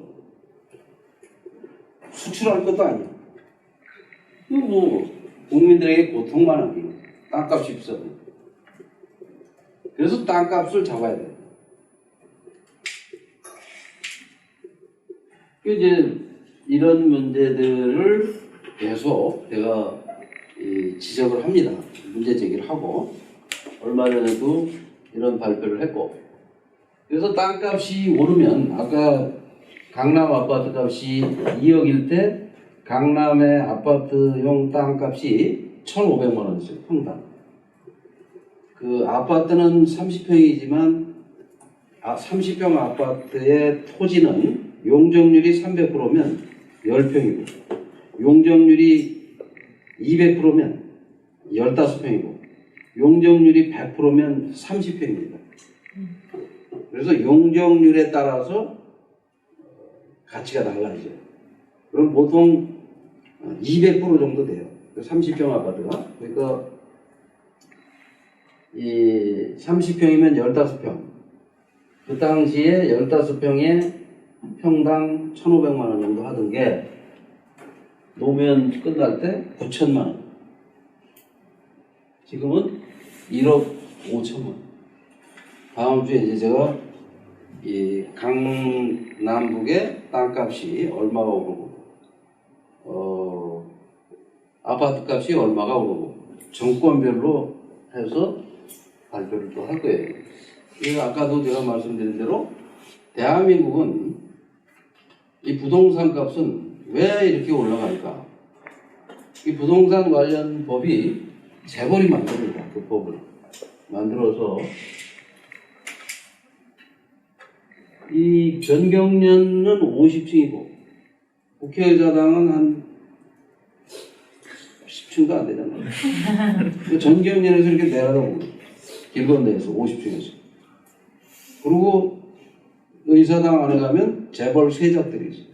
수출할 것도 아니야. 뭐 국민들에게 고통만 하기. 땅값이 비싸고. 그래서 땅값을 잡아야 돼. 이제 이런 문제들을 계속 내가 지적을 합니다. 문제 제기를 하고, 얼마 전에도 이런 발표를 했고, 그래서 땅값이 오르면, 아까 강남 아파트 값이 2억일 때 강남의 아파트용 땅값이 1,500만 원이었어요, 평당. 그 아파트는 30평이지만 30평 아파트의 토지는 용적률이 300%면 10평이고, 용적률이 200%면 15평이고, 용적률이 100%면 30평입니다. 그래서 용적률에 따라서 가치가 달라지죠. 그럼 보통 200% 정도 돼요. 30평 아파트가. 그러니까 이 30평이면 15평. 그 당시에 15평에 평당 1,500만 원 정도 하던 게 노무현 끝날 때 9천만 원. 지금은 1억 5천만 원. 다음 주에 이제 제가 이 강남북의 땅값이 얼마가 오르고, 아파트 값이 얼마가 오르고, 정권별로 해서 발표를 또 할 거예요. 이거 아까도 제가 말씀드린 대로 대한민국은 이 부동산 값은 왜 이렇게 올라갈까? 이 부동산 관련 법이 재벌이 만듭니다. 그 법을 만들어서 이 변경련은 50층이고 국회의사당은 한 10층도 안 되잖아요. 그 전경련에서 이렇게 내려다 보면 길 건너에서 50층에서. 그리고 의사당 안에 가면 재벌 세작들이 있어요.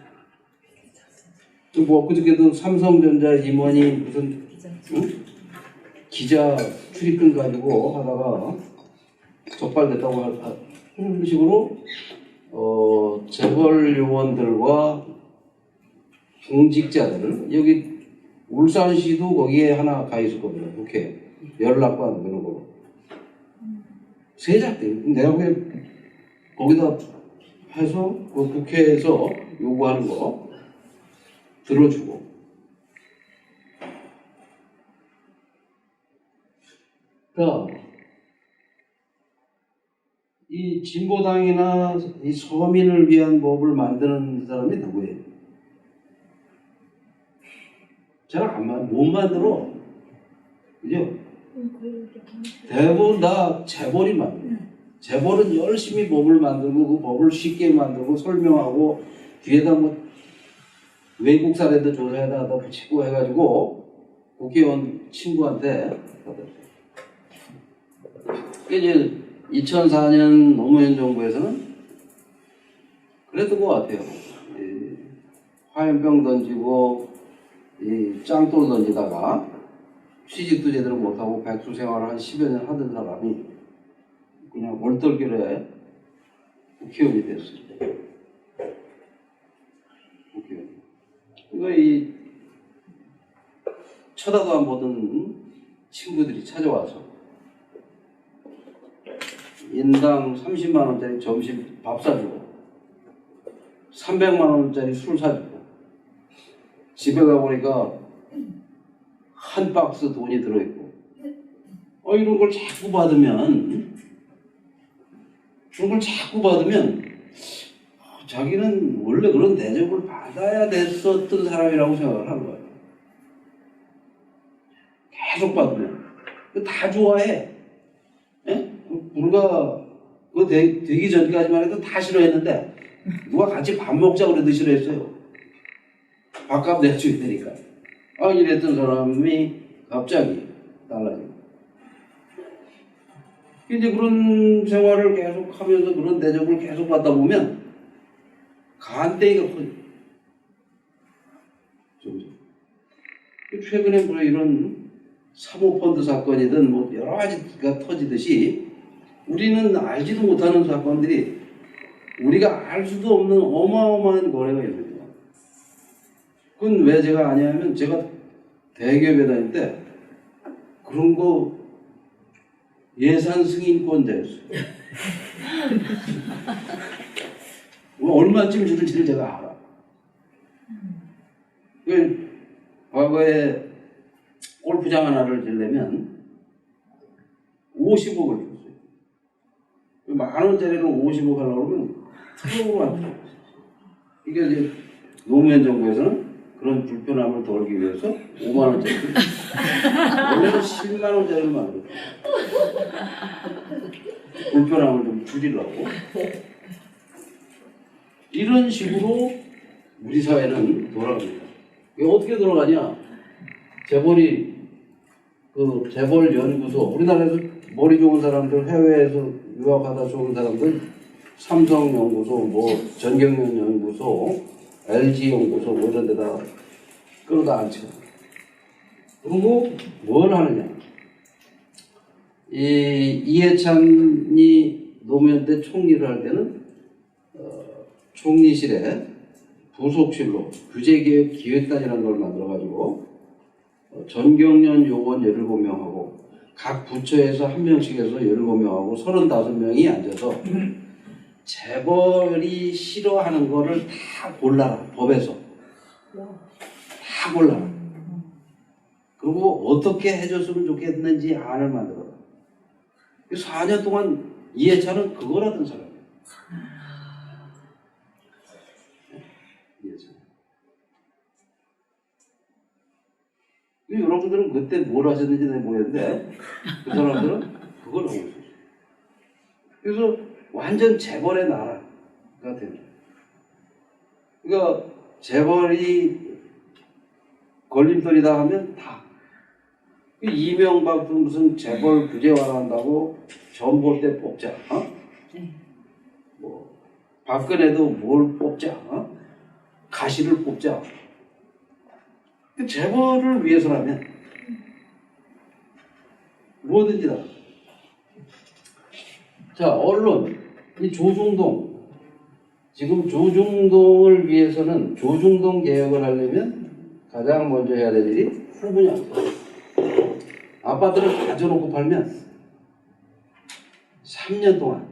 뭐 그저께도 삼성전자 임원이 무슨 기자 출입금 가지고 하다가 적발됐다고 하는 식으로 재벌 요원들과 공직자들, 여기 울산시도 거기에 하나 가 있을 겁니다. 국회 연락관 그런 거 세작들. 내가 보기엔 거기다 해서 그 국회에서 요구하는 거 들어주고 이 진보당이나 이 서민을 위한 법을 만드는 사람이 누구예요? 제가 못 만들어. 그죠? 대부분 다 재벌이 만들어. 재벌은 열심히 법을 만들고 그 법을 쉽게 만들고 설명하고 뒤에다 뭐 외국 사례도 조사에다 붙이고 해가지고 국회의원 친구한테 이제 2004년 노무현 정부에서는 그랬던 것 같아요. 화염병 던지고 이 짱돌 던지다가 취직도 제대로 못하고 백수 생활을 한 10여 년 하던 사람이 그냥 얼떨결에 국회의원이 됐어요. 국회의원. 그러니까 이 쳐다도 안 보던 친구들이 찾아와서 인당 30만 원짜리 점심 밥 사주고 300만 원짜리 술 사주고 집에 가보니까 한 박스 돈이 들어있고 이런 걸 자꾸 받으면 자기는 원래 그런 대접을 받아야 됐었던 사람이라고 생각을 한 거예요. 계속 받으면 다 좋아해. 예? 불과 그거 되기 전까지만 해도 다 싫어했는데 누가 같이 밥 먹자고 그래도 싫어했어요. 밥값 내줘야 되니까. 이랬던 사람이 갑자기 달라지고. 이제 그런 생활을 계속 하면서 그런 대접을 계속 받다 보면 간땡이가 커져. 최근에 뭐 이런 사모펀드 사건이든 뭐 여러 가지가 터지듯이 우리는 알지도 못하는 사건들이 우리가 알 수도 없는 어마어마한 거래가 있습니다. 그건 왜 제가 아냐면 제가 대기업에 다닐 때 그런 거 예산 승인권자였어요. 얼마쯤 주는지를 제가 알아. 과거에 골프장 하나를 지려면 50억을 줬어요. 10,000원짜리로 50억 하려고 그러면 트럭으로 안 줘. 이게 이제 노무현 정부에서는 그런 불편함을 덜기 위해서 5만 원짜리 원래는 10만 원짜리를 만들었어요. 불편함을 좀 줄이려고. 이런 식으로 우리 사회는 돌아갑니다. 이게 어떻게 돌아가냐? 재벌이 재벌 연구소, 우리나라에서 머리 좋은 사람들, 해외에서 유학하다 좋은 사람들, 삼성 연구소, 뭐 전경련 연구소, LG 연구소 뭐 이런 데다 끌어다 앉혀. 그리고 뭘 하느냐? 이해찬이 노무현 때 총리를 할 때는 총리실에 부속실로 규제개혁 기획단이라는 걸 만들어가지고 전경련 요원 17명하고 각 부처에서 한 명씩 해서 17명하고 35명이 앉아서 재벌이 싫어하는 거를 다 골라라. 법에서 다 골라라. 그리고 어떻게 해줬으면 좋겠는지 안을 만들어라. 4년 동안 이해찬은 그걸 하던 사람이에요. 이해찬. 여러분들은 그때 뭘 하셨는지 내가 모르겠는데 그 사람들은 그걸 하고 있었어요. 그래서 완전 재벌의 나라가 됩니다. 그러니까 재벌이 걸림돌이다 하면 다. 이명박도 무슨 재벌 규제 완화한다고 전봇대 뽑자. 뭐 박근혜도 뭘 뽑자. 가시를 뽑자. 재벌을 위해서라면 뭐든지 다. 자, 언론. 이 조중동. 지금 조중동을 위해서는 조중동 개혁을 하려면 가장 먼저 해야 될 일이 후분양. 아파트를 가져놓고 팔면 3년 동안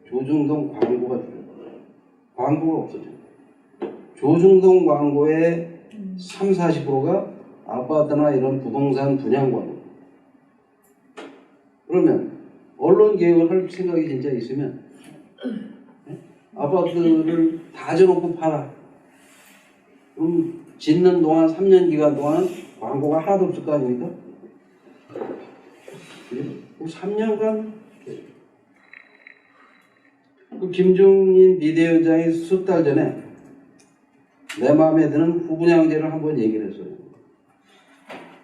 조중동 광고가 줄어요. 광고가 없어져요. 조중동 광고의 30-40%가 아파트나 이런 부동산 분양 광고. 그러면 언론 개혁을 할 생각이 진짜 있으면 아파트를 다 져놓고 팔아. 그럼 짓는 동안 3년 기간 동안 광고가 하나도 없을 거 아닙니까? 3년간 그 김종인 비대위원장이 석 달 전에 내 마음에 드는 후분양제를 한번 얘기를 했어요.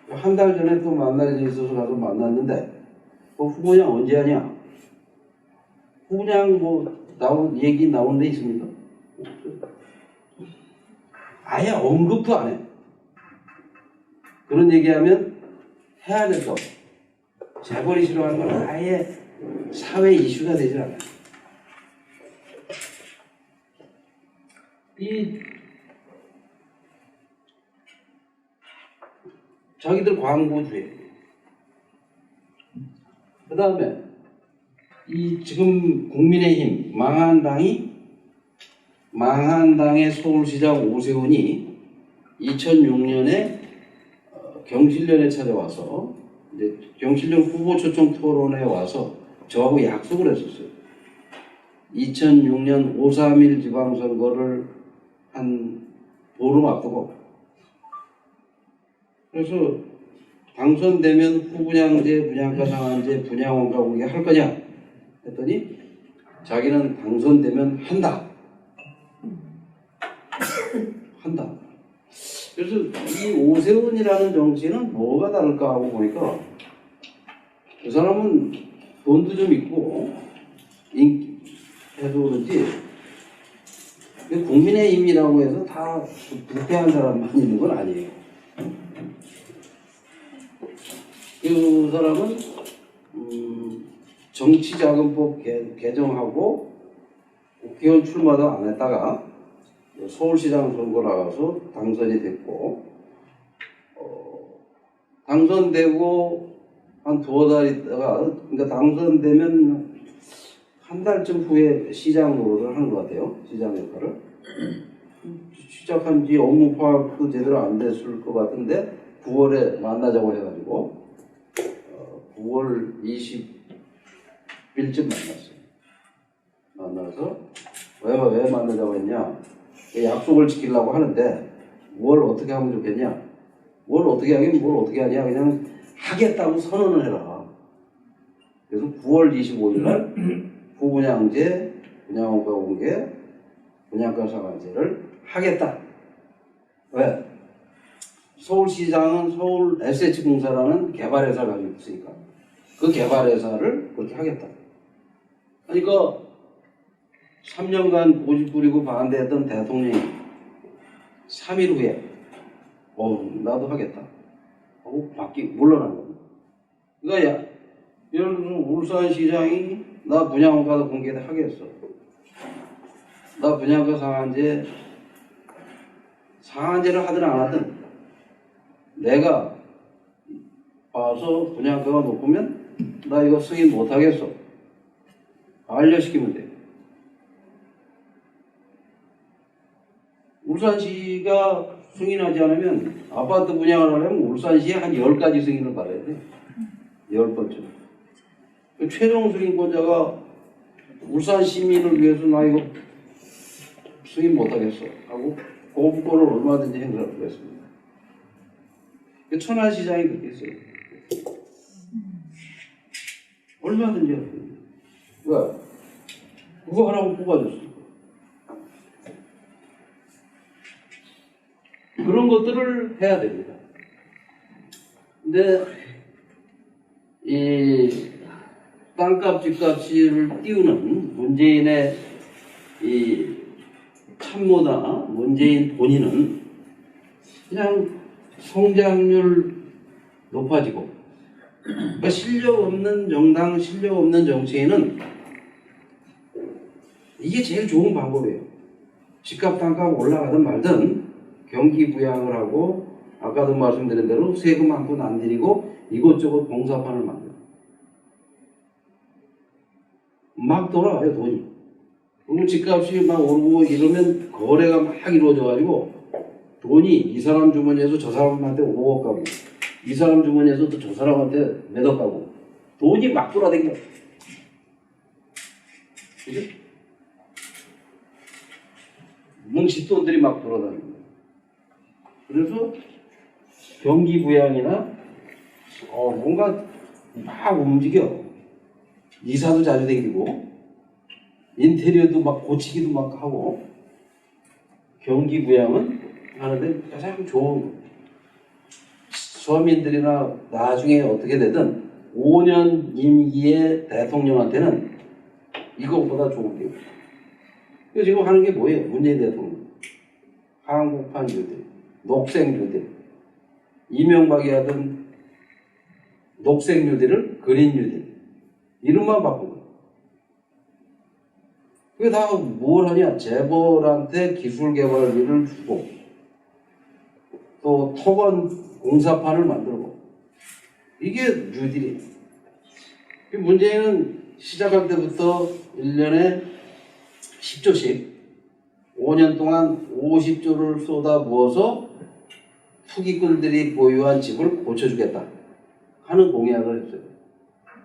한 달 전에 또 만날 일이 있어서 가서 만났는데 그 후분양 언제 하냐? 후분양 얘기 나온 데 있습니까? 아예 언급도 안 해. 그런 얘기하면 해야 될까 봐. 재벌이 싫어하는 건 아예 사회 이슈가 되질 않아요. 자기들 광고주에. 그 다음에 지금 국민의힘 망한 당의 서울시장 오세훈이 2006년에 경실련에 찾아와서 이제 경실련 후보 초청 토론에 와서 저하고 약속을 했었어요. 2006년 5.3일 지방선거를 한 보름 앞두고 그래서 당선되면 후분양제, 분양가 상한제, 분양원가 공개 할 거냐 했더니 자기는 당선되면 한다. 그래서 이 오세훈이라는 정치인은 뭐가 다를까 하고 보니까 그 사람은 돈도 좀 있고 해도 그런지 국민의힘이라고 해서 다 부패한 사람만 있는 건 아니에요. 그 사람은 정치자금법 개정하고 국회의원 출마도 안 했다가 서울시장 선거 나가서 당선이 됐고 당선되고 한 두어 달 있다가 그러니까 당선되면 한 달쯤 후에 시장 노릇을 하는 것 같아요. 시장 역할을 시작한 지 업무 파악도 제대로 안 됐을 것 같은데 9월에 만나자고 해가지고 9월 20일쯤 만나서 왜 만나자고 했냐? 약속을 지키려고 하는데 뭘 어떻게 하면 좋겠냐? 뭘 어떻게 하긴 뭘 어떻게 하냐? 그냥 하겠다고 선언을 해라. 그래서 9월 25일 날 후분양제, 분양원가 공개, 분양가 상한제를 하겠다. 왜? 서울시장은 서울 SH공사라는 개발회사가 가지고 있으니까 그 개발회사를 그렇게 하겠다. 그러니까 3년간 고집 부리고 반대했던 대통령이 3일 후에 나도 하겠다 하고 물러난 겁니다. 그러니까 예를 들어 울산시장이 나 분양원가도 공개하겠어. 나 분양가 상한제를 하든 안 하든 내가 봐서 분양가가 높으면 나 이거 승인 못 하겠어. 알려시키면 돼. 울산시가 승인하지 않으면 아파트 분양을 하려면 울산시에 한 10가지 승인을 받아야 돼. 10번쯤. 최종 승인권자가 울산 시민을 위해서 나 이거 승인 못 하겠어 하고 거부권을 얼마든지 행사하고 했습니다. 천안시장이 그렇게 했어요. 얼마든지 했습니다. 왜? 그거 하라고 뽑아줬어요. 그런 것들을 해야 됩니다. 근데 이 땅값, 집값을 띄우는 문재인의 이 참모나 문재인 본인은 그냥 성장률 높아지고 그러니까 실력 없는 정당, 실력 없는 정치인은 이게 제일 좋은 방법이에요. 집값, 땅값 올라가든 말든 경기 부양을 하고 아까도 말씀드린 대로 세금 한 푼 안 들이고 이것저것 봉사판을 만들어. 막 돌아가요, 돈이. 그리고 집값이 막 오르고 이러면 거래가 막 이루어져가지고 돈이 이 사람 주머니에서 저 사람한테 5억 가고 이 사람 주머니에서 또 저 사람한테 몇 억 가고 돈이 막 돌아다녀. 그죠? 뭉칫돈들이 막 돌아다니고. 그래서 경기 부양이나 뭔가 막 움직여. 이사도 자주 다니고 인테리어도 막 고치기도 막 하고 경기 부양은 하는데 가장 좋은 거. 서민들이나 나중에 어떻게 되든 5년 임기의 대통령한테는 이것보다 좋은 게 없어요. 그래서 지금 하는 게 뭐예요? 문재인 대통령. 한국판 뉴딜, 녹색 뉴딜. 이명박이 하던 녹색 뉴딜을 그린 뉴딜. 이름만 바꾼 거예요. 그게 다 뭘 하냐? 재벌한테 기술 개발비를 주고 또 토건 공사판을 만들고 이게 뉴딜이에요. 문재인은 시작할 때부터 1년에 10조씩 5년 동안 50조를 쏟아부어서 투기꾼들이 보유한 집을 고쳐주겠다 하는 공약을 했어요.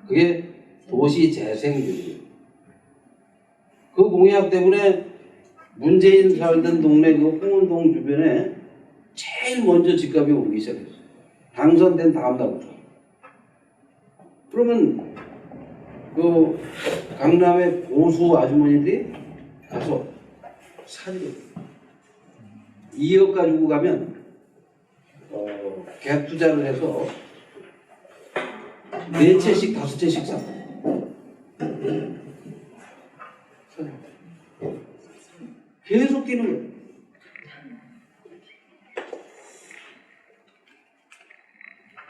그게 도시재생률이에요. 그 공약 때문에 문재인 살던 동네 그 홍은동 주변에 제일 먼저 집값이 오르기 시작했어요. 당선된 다음 날부터. 그러면 그 강남의 보수 아주머니들이 가서 사주고 2억 가지고 가면 갭 투자를 해서 4채씩 5채씩 사. 계속 뛰는 거예요.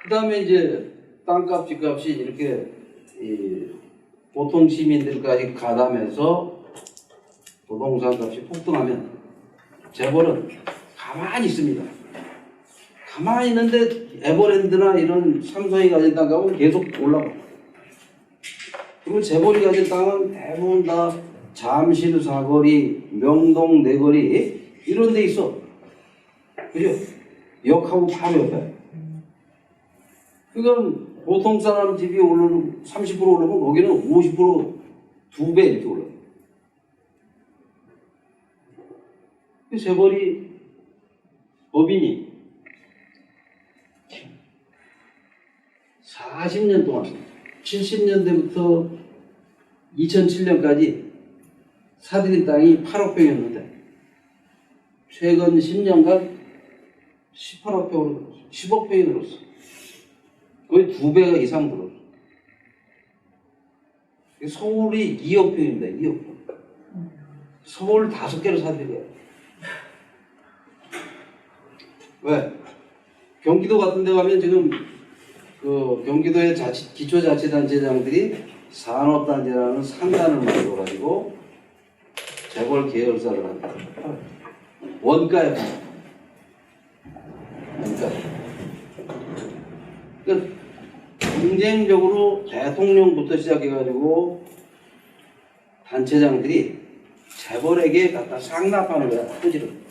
그 다음에 이제 땅값, 집값이 이렇게 보통 시민들까지 가담해서 부동산 값이 폭등하면 재벌은 가만히 있습니다. 가만히 있는데 에버랜드나 이런 삼성이 가진 땅값은 계속 올라가. 그리고 재벌이 가진 땅은 대부분 다 잠실 사거리, 명동 내거리 이런 데 있어. 그죠? 역하고 바로 옆에. 그건 보통 사람 집이 오르는 30% 오르면 거기는 50% 2배 이렇게 올라요. 재벌이 법인이 40년 동안 70년대부터 2007년까지 사들인 땅이 8억 평이었는데 최근 10년간 18억 평으로 늘었어. 10억 평이 늘었어. 거의 2배가 이상 늘었어. 서울이 2억 평인데 2억 평. 서울 5개를 사들여요. 왜? 경기도 같은 데 가면 지금 그 경기도의 기초자치단체장들이 산업단지라는 상단을 만들어가지고 재벌 계열사들한테 원가에 팔아요. 원가에. 그러니까 경쟁적으로 대통령부터 시작해가지고 단체장들이 재벌에게 갖다 상납하는 거야, 토지를.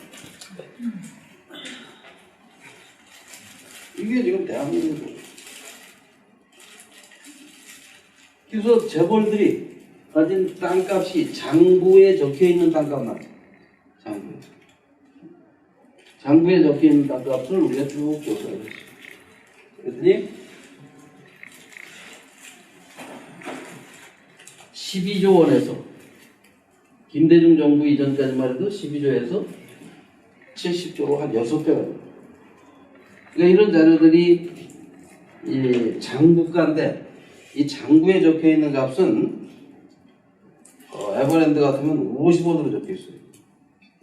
이게 지금 대한민국이고. 그래서 재벌들이 가진 땅값이 장부에 적혀있는 땅값만, 장부에 적혀있는 땅값을 우리가 쭉 조사를 했어요. 그랬더니 12조 원에서 김대중 정부 이전까지만 해도 12조에서 70조로 한 6배가. 그러니까 이런 자료들이 이 장부가인데 이 장부에 적혀 있는 값은 에버랜드 같으면 50원으로 적혀 있어요.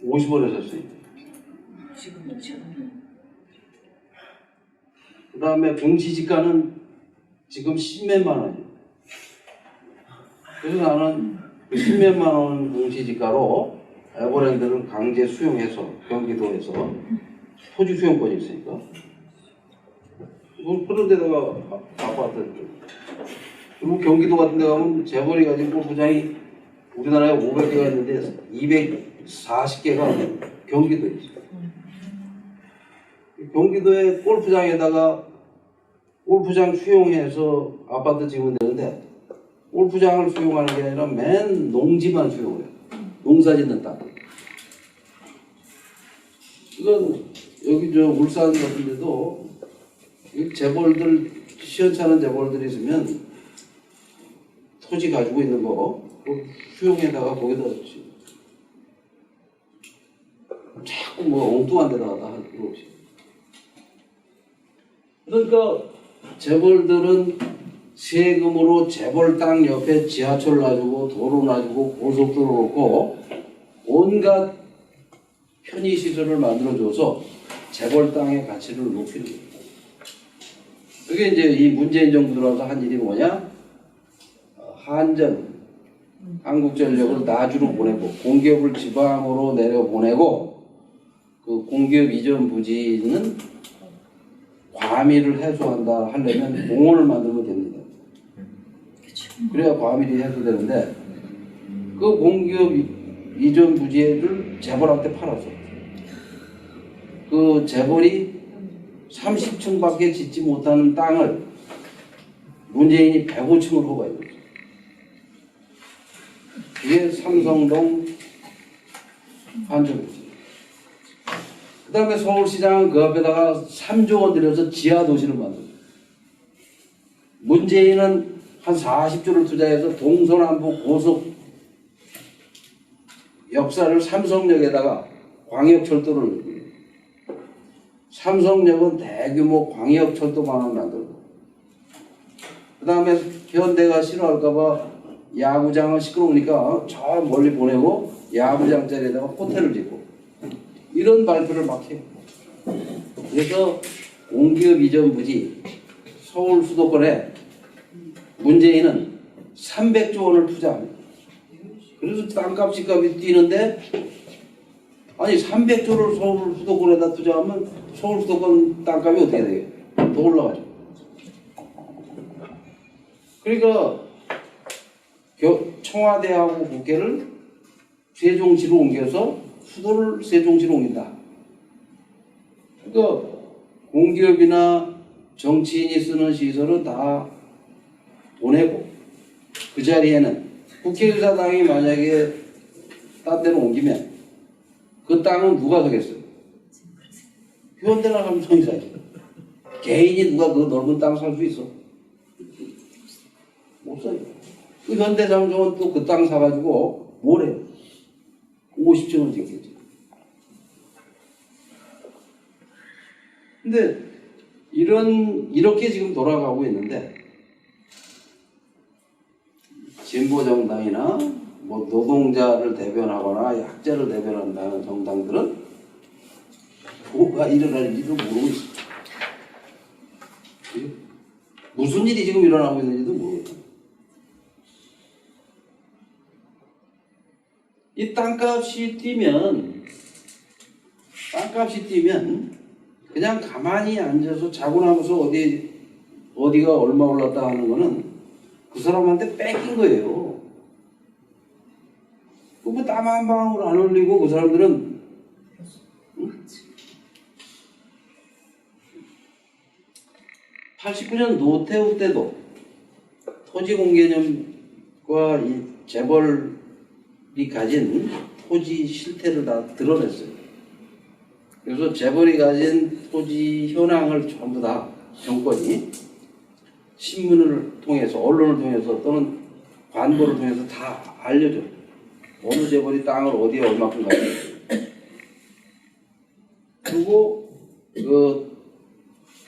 50원에 샀어요. 그 다음에 공시지가는 지금 10몇만 원이에요. 그래서 나는 10몇만 원 공시지가로 에버랜드를 강제 수용해서 경기도에서 토지 수용권이 있으니까 그런 데다가 아파트 그리고 경기도 같은 데 가면 재벌이 가진 골프장이 우리나라에 500개가 있는데 240개가 경기도에 있어요. 경기도에 골프장에다가 골프장 수용해서 아파트 지으면 되는데 골프장을 수용하는 게 아니라 맨 농지만 수용해요. 농사 짓는 땅. 이건 여기 저 울산 같은 데도 재벌들 시원찮은 재벌들이 있으면 토지 가지고 있는 거 수용에다가 거기다 자꾸 뭐 엉뚱한 데다가 다 할 필요 없이. 그러니까 재벌들은 세금으로 재벌 땅 옆에 지하철 놔주고 도로 놔주고 고속도로 놓고 온갖 편의시설을 만들어줘서 재벌 땅의 가치를 높이는 거예요. 그게 이제 이 문재인 정부 들어와서 한 일이 뭐냐? 한전, 한국전력을 나주로 보내고 공기업을 지방으로 내려보내고 그 공기업 이전 부지는 과밀을 해소한다 하려면 공원을 만들면 됩니다. 그래야 과밀이 해소되는데 그 공기업 이전 부지를 재벌한테 팔았어. 그 재벌이 30층밖에 짓지 못하는 땅을 문재인이 105층을 허가해요. 그게 삼성동 한전이지. 그 다음에 서울시장은 그 앞에다가 3조 원 들여서 지하도시를 만들어요. 문재인은 한 40조를 투자해서 동서남북 고속 역사를 삼성역에다가 광역철도를 삼성역은 대규모 광역철도망을 만들고 그 다음에 현대가 싫어할까봐 야구장은 시끄러우니까 저 멀리 보내고 야구장 자리에다가 호텔을 짓고 이런 발표를 막 해요. 그래서 공기업 이전 부지 서울 수도권에 문재인은 300조 원을 투자합니다. 그래서 땅값 집값이 뛰는데 아니 300조를 서울 수도권에다 투자하면 서울 수도권 땅값이 어떻게 돼요? 더 올라가죠. 그러니까 청와대하고 국회를 세종시로 옮겨서 수도를 세종시로 옮긴다. 그러니까 공기업이나 정치인이 쓰는 시설은 다 보내고 그 자리에는 국회의사당이 만약에 딴 데로 옮기면 그 땅은 누가 사겠어요? 현대나 삼성이 사지. 개인이 누가 그 넓은 땅 살 수 있어? 못 사요. 그 현대 삼성은 또 그 땅 사가지고 뭘 해요? 50층을 짓겠지. 근데 이렇게 지금 돌아가고 있는데 진보정당이나 뭐 노동자를 대변하거나 약자를 대변한다는 정당들은 뭐가 일어날지도 모르고 있어. 무슨 일이 지금 일어나고 있는지도 모르겠어. 이 땅값이 뛰면 그냥 가만히 앉아서 자고 나면서 어디가 얼마 올랐다 하는 거는 그 사람한테 뺏긴 거예요. 뭐 땀 한 방울 안 흘리고 그 사람들은 응? 89년 노태우 때도 토지공개념과 이 재벌이 가진 토지 실태를 다 드러냈어요. 그래서 재벌이 가진 토지 현황을 전부 다 정권이 신문을 통해서 언론을 통해서 또는 관보를 통해서 다 알려줘요. 어느 재벌이 땅을 어디에 얼마큼 가지고 있어요. 그리고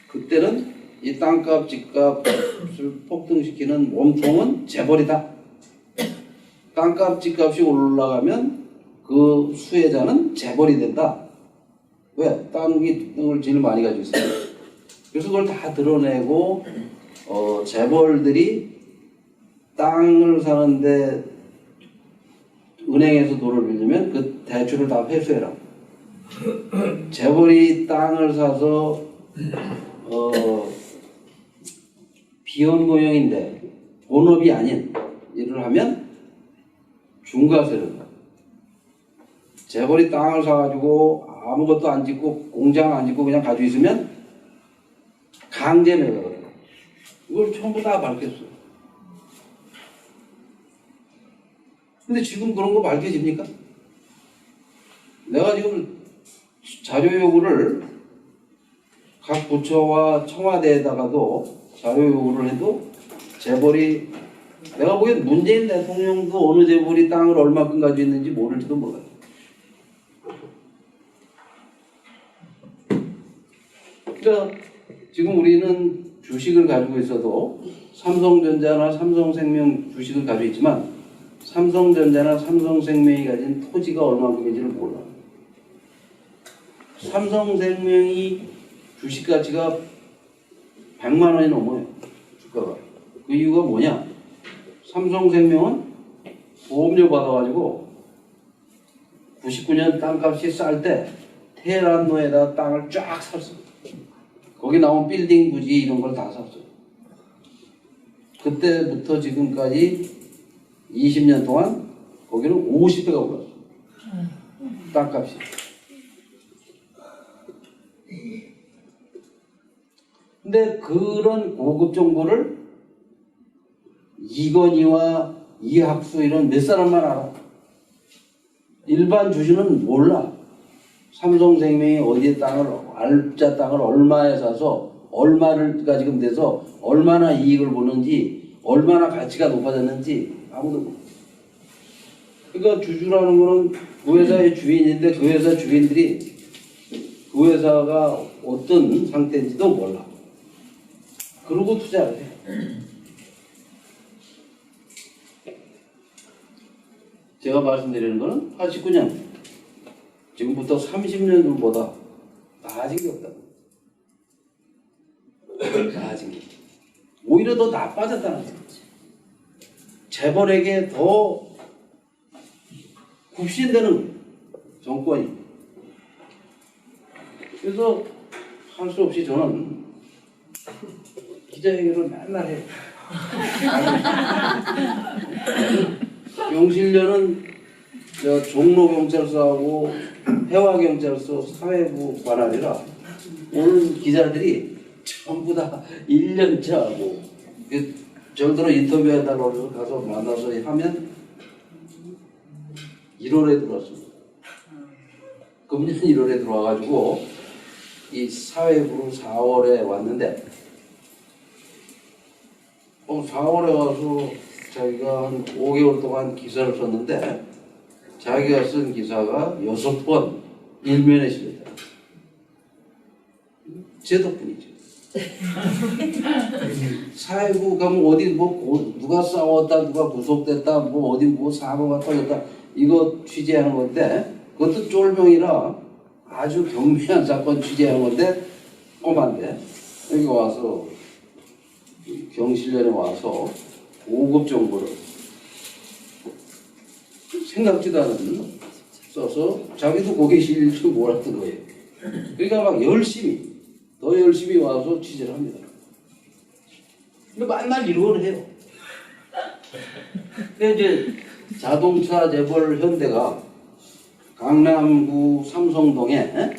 그때는 이 땅값 집값을 폭등시키는 몸통은 재벌이다. 땅값 집값이 올라가면 그 수혜자는 재벌이 된다. 왜? 땅을 제일 많이 가지고 있어요. 그래서 그걸 다 드러내고 재벌들이 땅을 사는데 은행에서 돈을 빌리면 그 대출을 다 회수해라. 재벌이 땅을 사서 비현모형인데 본업이 아닌 일을 하면 중과세는 재벌이 땅을 사가지고 아무것도 안 짓고 공장 안 짓고 그냥 가지고 있으면 강제 매각을 해요. 이걸 전부 다 밝혔어. 근데 지금 그런 거 밝혀집니까? 내가 지금 자료 요구를 각 부처와 청와대에다가도 자료 요구를 해도 재벌이, 내가 보기엔 문재인 대통령도 어느 재벌이 땅을 얼마큼 가지고 있는지 모를지도 몰라요. 그러니까 지금 우리는 주식을 가지고 있어도 삼성전자나 삼성생명 주식을 가지고 있지만 삼성전자나 삼성생명이 가진 토지가 얼마큼인지를 몰라. 삼성생명이 주식 가치가 100만 원이 넘어요. 주가가. 그 이유가 뭐냐? 삼성생명은 보험료 받아가지고 99년 땅값이 쌀 때 테헤란로에다 땅을 쫙 샀어. 거기 나온 빌딩 부지 이런 걸 다 샀어. 그때부터 지금까지 20년 동안 거기는 50배가 올랐어. 땅값이. 근데 그런 고급 정보를 이건희와 이학수 이런 몇 사람만 알아. 일반 주주는 몰라. 삼성생명이 어디에 땅을, 알짜 땅을 얼마에 사서 얼마가 지금 돼서 얼마나 이익을 보는지, 얼마나 가치가 높아졌는지 아무도 몰라. 그러니까 주주라는 거는 그 회사의 주인인데 그 회사 주인들이 그 회사가 어떤 상태인지도 몰라. 그러고 투자를 해. 제가 말씀드리는 거는 89년, 지금부터 30년 전보다 나아진 게 없다. 나아진 게. 오히려 더 나빠졌다는 거죠. 재벌에게 더 굽신되는 정권이. 그래서 할 수 없이 저는 기자회견을 맨날 해요. 경실련은 저 종로경찰서하고 해화경찰서 사회부 관할이라 오는 기자들이 전부 다 1년차고 정도로 인터뷰해달라고 해서 가서 만나서 하면 1월에 들어왔습니다. 금년 1월에 들어와가지고 이 사회부로 4월에 왔는데 4월에 와서 자기가 한 5개월 동안 기사를 썼는데 자기가 쓴 기사가 6번 일면에 실렸다. 제 덕분이죠. 사회부 가면 어디 뭐 누가 싸웠다, 누가 구속됐다, 뭐 어디 뭐 사고가 터졌다 이거 취재하는 건데 그것도 쫄병이라 아주 경미한 사건 취재하는 건데 꼼한데 여기 와서 경실련에 와서 5급 정보를 생각지도 않은 써서 자기도 거기에 실릴 줄 몰랐던 거예요. 그러니까 막 더 열심히 와서 취재를 합니다. 근데 맨날 이걸 해요. 근데 이제 자동차 재벌 현대가 강남구 삼성동에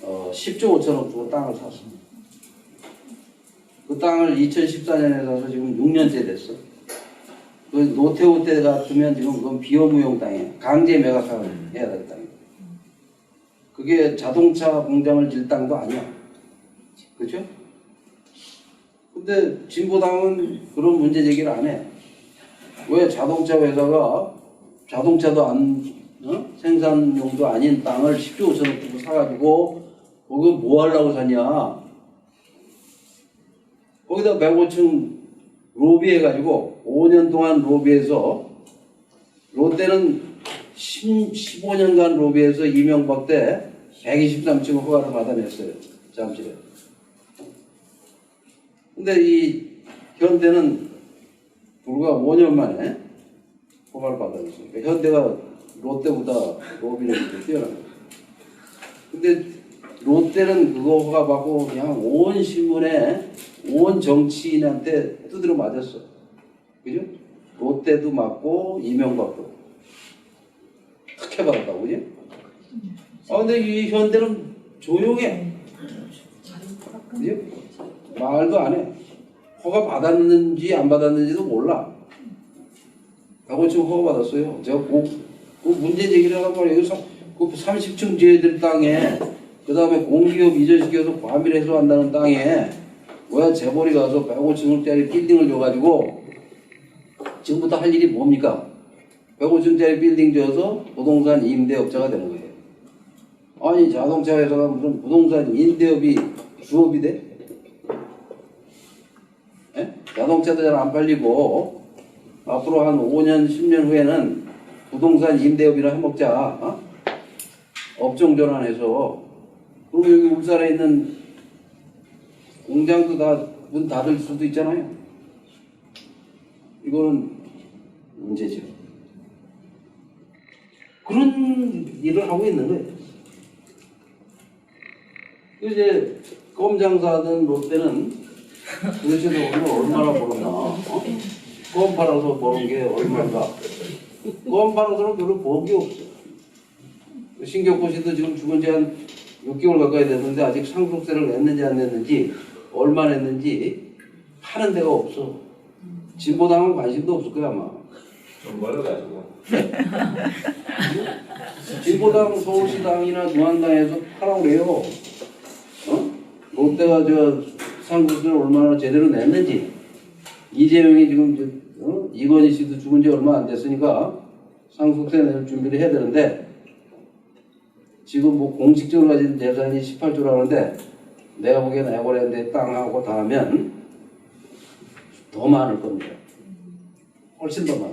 10조 5천억 주고 땅을 샀습니다. 그 땅을 2014년에 사서 지금 6년째 됐어. 그 노태우 때 같으면 지금 그건 비어무용 땅이에요. 강제 매각을 해야 될 땅이에요. 그게 자동차 공장을 질 땅도 아니야. 그렇죠? 근데 진보당은 그런 문제 제기를 안 해. 왜 자동차 회사가 자동차도 생산용도 아닌 땅을 10조 5천억 주고 사가지고 거기 뭐 하려고 샀냐? 거기다 105층 로비해가지고 5년 동안 로비해서 롯데는 15년간 로비해서 이명박 때 123층 허가를 받아냈어요. 잠실에. 근데 이 현대는 불과 5년 만에 허가를 받아냈어요. 그러니까 현대가 롯데보다 로비를 뛰어난 거예요. 근데 롯데는 그거 허가 받고 그냥 온 신문에 온 정치인한테 두드려 맞았어. 그죠? 롯데도 맞고 이명박도. 특혜 받았다고, 그지? 아, 근데 이 현대는 조용해. 그지? 말도 안 해. 허가 받았는지 안 받았는지도 몰라. 하고 지금 허가 받았어요. 제가 그 문제 제기를 하란 말이에요. 그 30층 지어들 땅에, 그 다음에 공기업 이전시켜서 과밀 해소한다는 땅에 왜 재벌이 가서 105층짜리 빌딩을 줘가지고 지금부터 할 일이 뭡니까? 105층짜리 빌딩 지어서 부동산 임대업자가 되는 거예요. 아니, 자동차 회사가 무슨 부동산 임대업이 주업이 돼? 예? 자동차도 잘 안 팔리고 앞으로 한 5년, 10년 후에는 부동산 임대업이라 해먹자. 어? 업종 전환해서. 그리고 여기 울산에 있는 공장도 다 문 닫을 수도 있잖아요. 이거는 문제죠. 그런 일을 하고 있는 거예요. 이제 껌 장사하던 롯데는 도대체 돈을 얼마나 벌었나? 어? 껌 팔아서 버는 게 얼마인가? 껌 팔아서는 별로 버기 없어. 신격호 씨도 지금 죽은 지 한 6개월 가까이 됐는데 아직 상속세를 냈는지 안 냈는지 얼마 냈는지 파는 데가 없어. 진보당은 관심도 없을 거야 아마. 좀 멀어가지고. 진보당 서울시당이나 중앙당에서 파라고 그래요. 어? 롯데가 저 상속세를 얼마나 제대로 냈는지. 이재명이 지금 이건희 씨도 죽은 지 얼마 안 됐으니까 상속세 낼 준비를 해야 되는데 지금 뭐 공식적으로 가진 재산이 18조라는데 내가 보기에는 에버랜드 땅하고 다 하면 더 많을 겁니다. 훨씬 더 많을.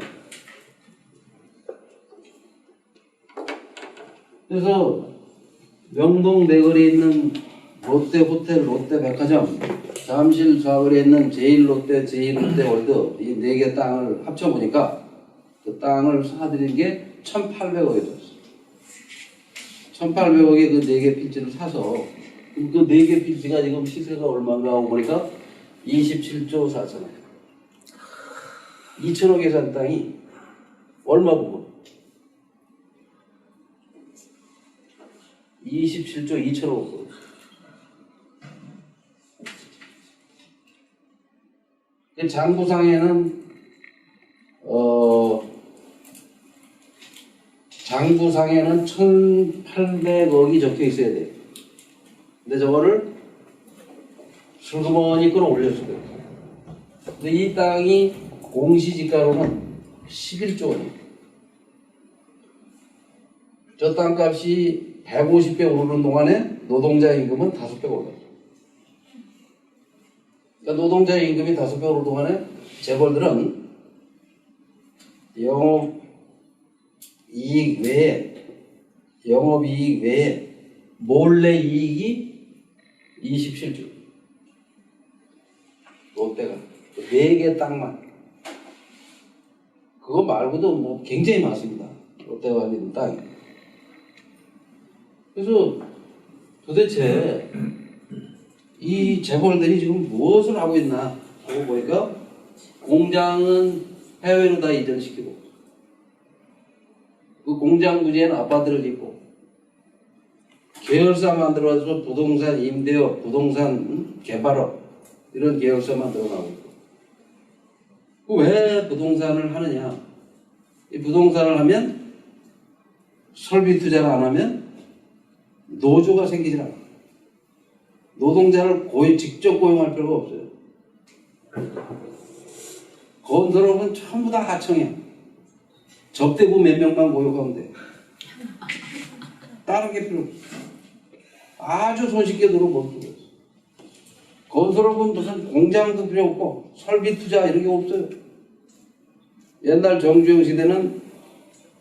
그래서 명동 내거리에 있는 롯데호텔, 롯데백화점, 잠실 사거리에 있는 제일롯데, 제일롯데월드 이 4개 땅을 합쳐보니까 그 땅을 사들인 게 1,800억이었어요. 1,800억에 그 4개 필지를 사서 그 4개 필지가 지금 시세가 얼마인가 하고 보니까 27조 4천억. 2천억에 산 땅이 얼마 보고 27조 2천억 보고. 장부상에는 1,800억이 적혀 있어야 돼. 근데 저거를 슬그머니 끌어올렸어요. 근데 이 땅이 공시지가로는 11조 원이에요. 저 땅값이 150배 오르는 동안에 노동자 임금은 5배 올랐어요. 그러니까 노동자 임금이 5배 오르는 동안에 재벌들은 영업이익 외에 몰래 이익이 27조. 롯데가 4개 땅만. 그거 말고도 뭐 굉장히 많습니다. 롯데가 있는 땅이. 그래서 도대체 이 재벌들이 지금 무엇을 하고 있나 하고 보니까 공장은 해외로 다 이전시키고 그 공장 부지에는 아파트를 짓고 계열사 만들어서 부동산 임대업, 부동산 개발업 이런 계열사 만들어가고 있고. 왜 부동산을 하느냐? 이 부동산을 하면 설비 투자를 안 하면 노조가 생기질 않아. 노동자를 직접 고용할 필요가 없어요. 건설업은 전부 다 하청이야. 접대부 몇 명만 고용하면 돼. 다른 게 필요 없어. 아주 손쉽게 들어볼 수가 있어. 건설업은 무슨 공장도 필요 없고 설비 투자 이런 게 없어요. 옛날 정주영 시대는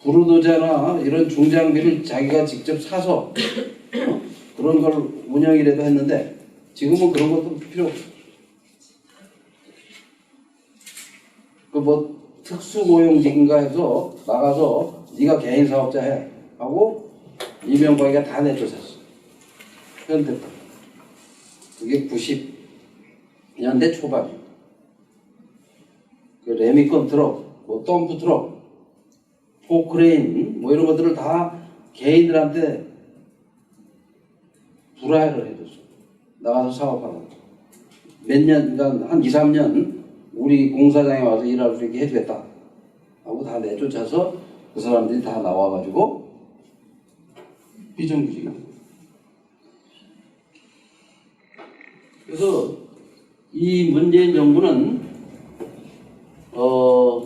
부르도자나 이런 중장비를 자기가 직접 사서 그런 걸 운영이라도 했는데 지금은 그런 것도 필요 없어. 그 뭐 특수고용직인가 해서 나가서 네가 개인 사업자 해 하고 이명박이가 다 내쫓았어. 현대다. 그게 90년대 초반이에요. 그 레미컨 트럭, 뭐 덤프 트럭 포크레인 뭐 이런 것들을 다 개인들한테 불화를 해줬어. 나가서 사업하라고. 몇 년, 그러니까 한 2, 3년 우리 공사장에 와서 일할 수 있게 해주겠다 하고 다 내쫓아서 그 사람들이 다 나와가지고 비정규직. 그래서 이 문재인 정부는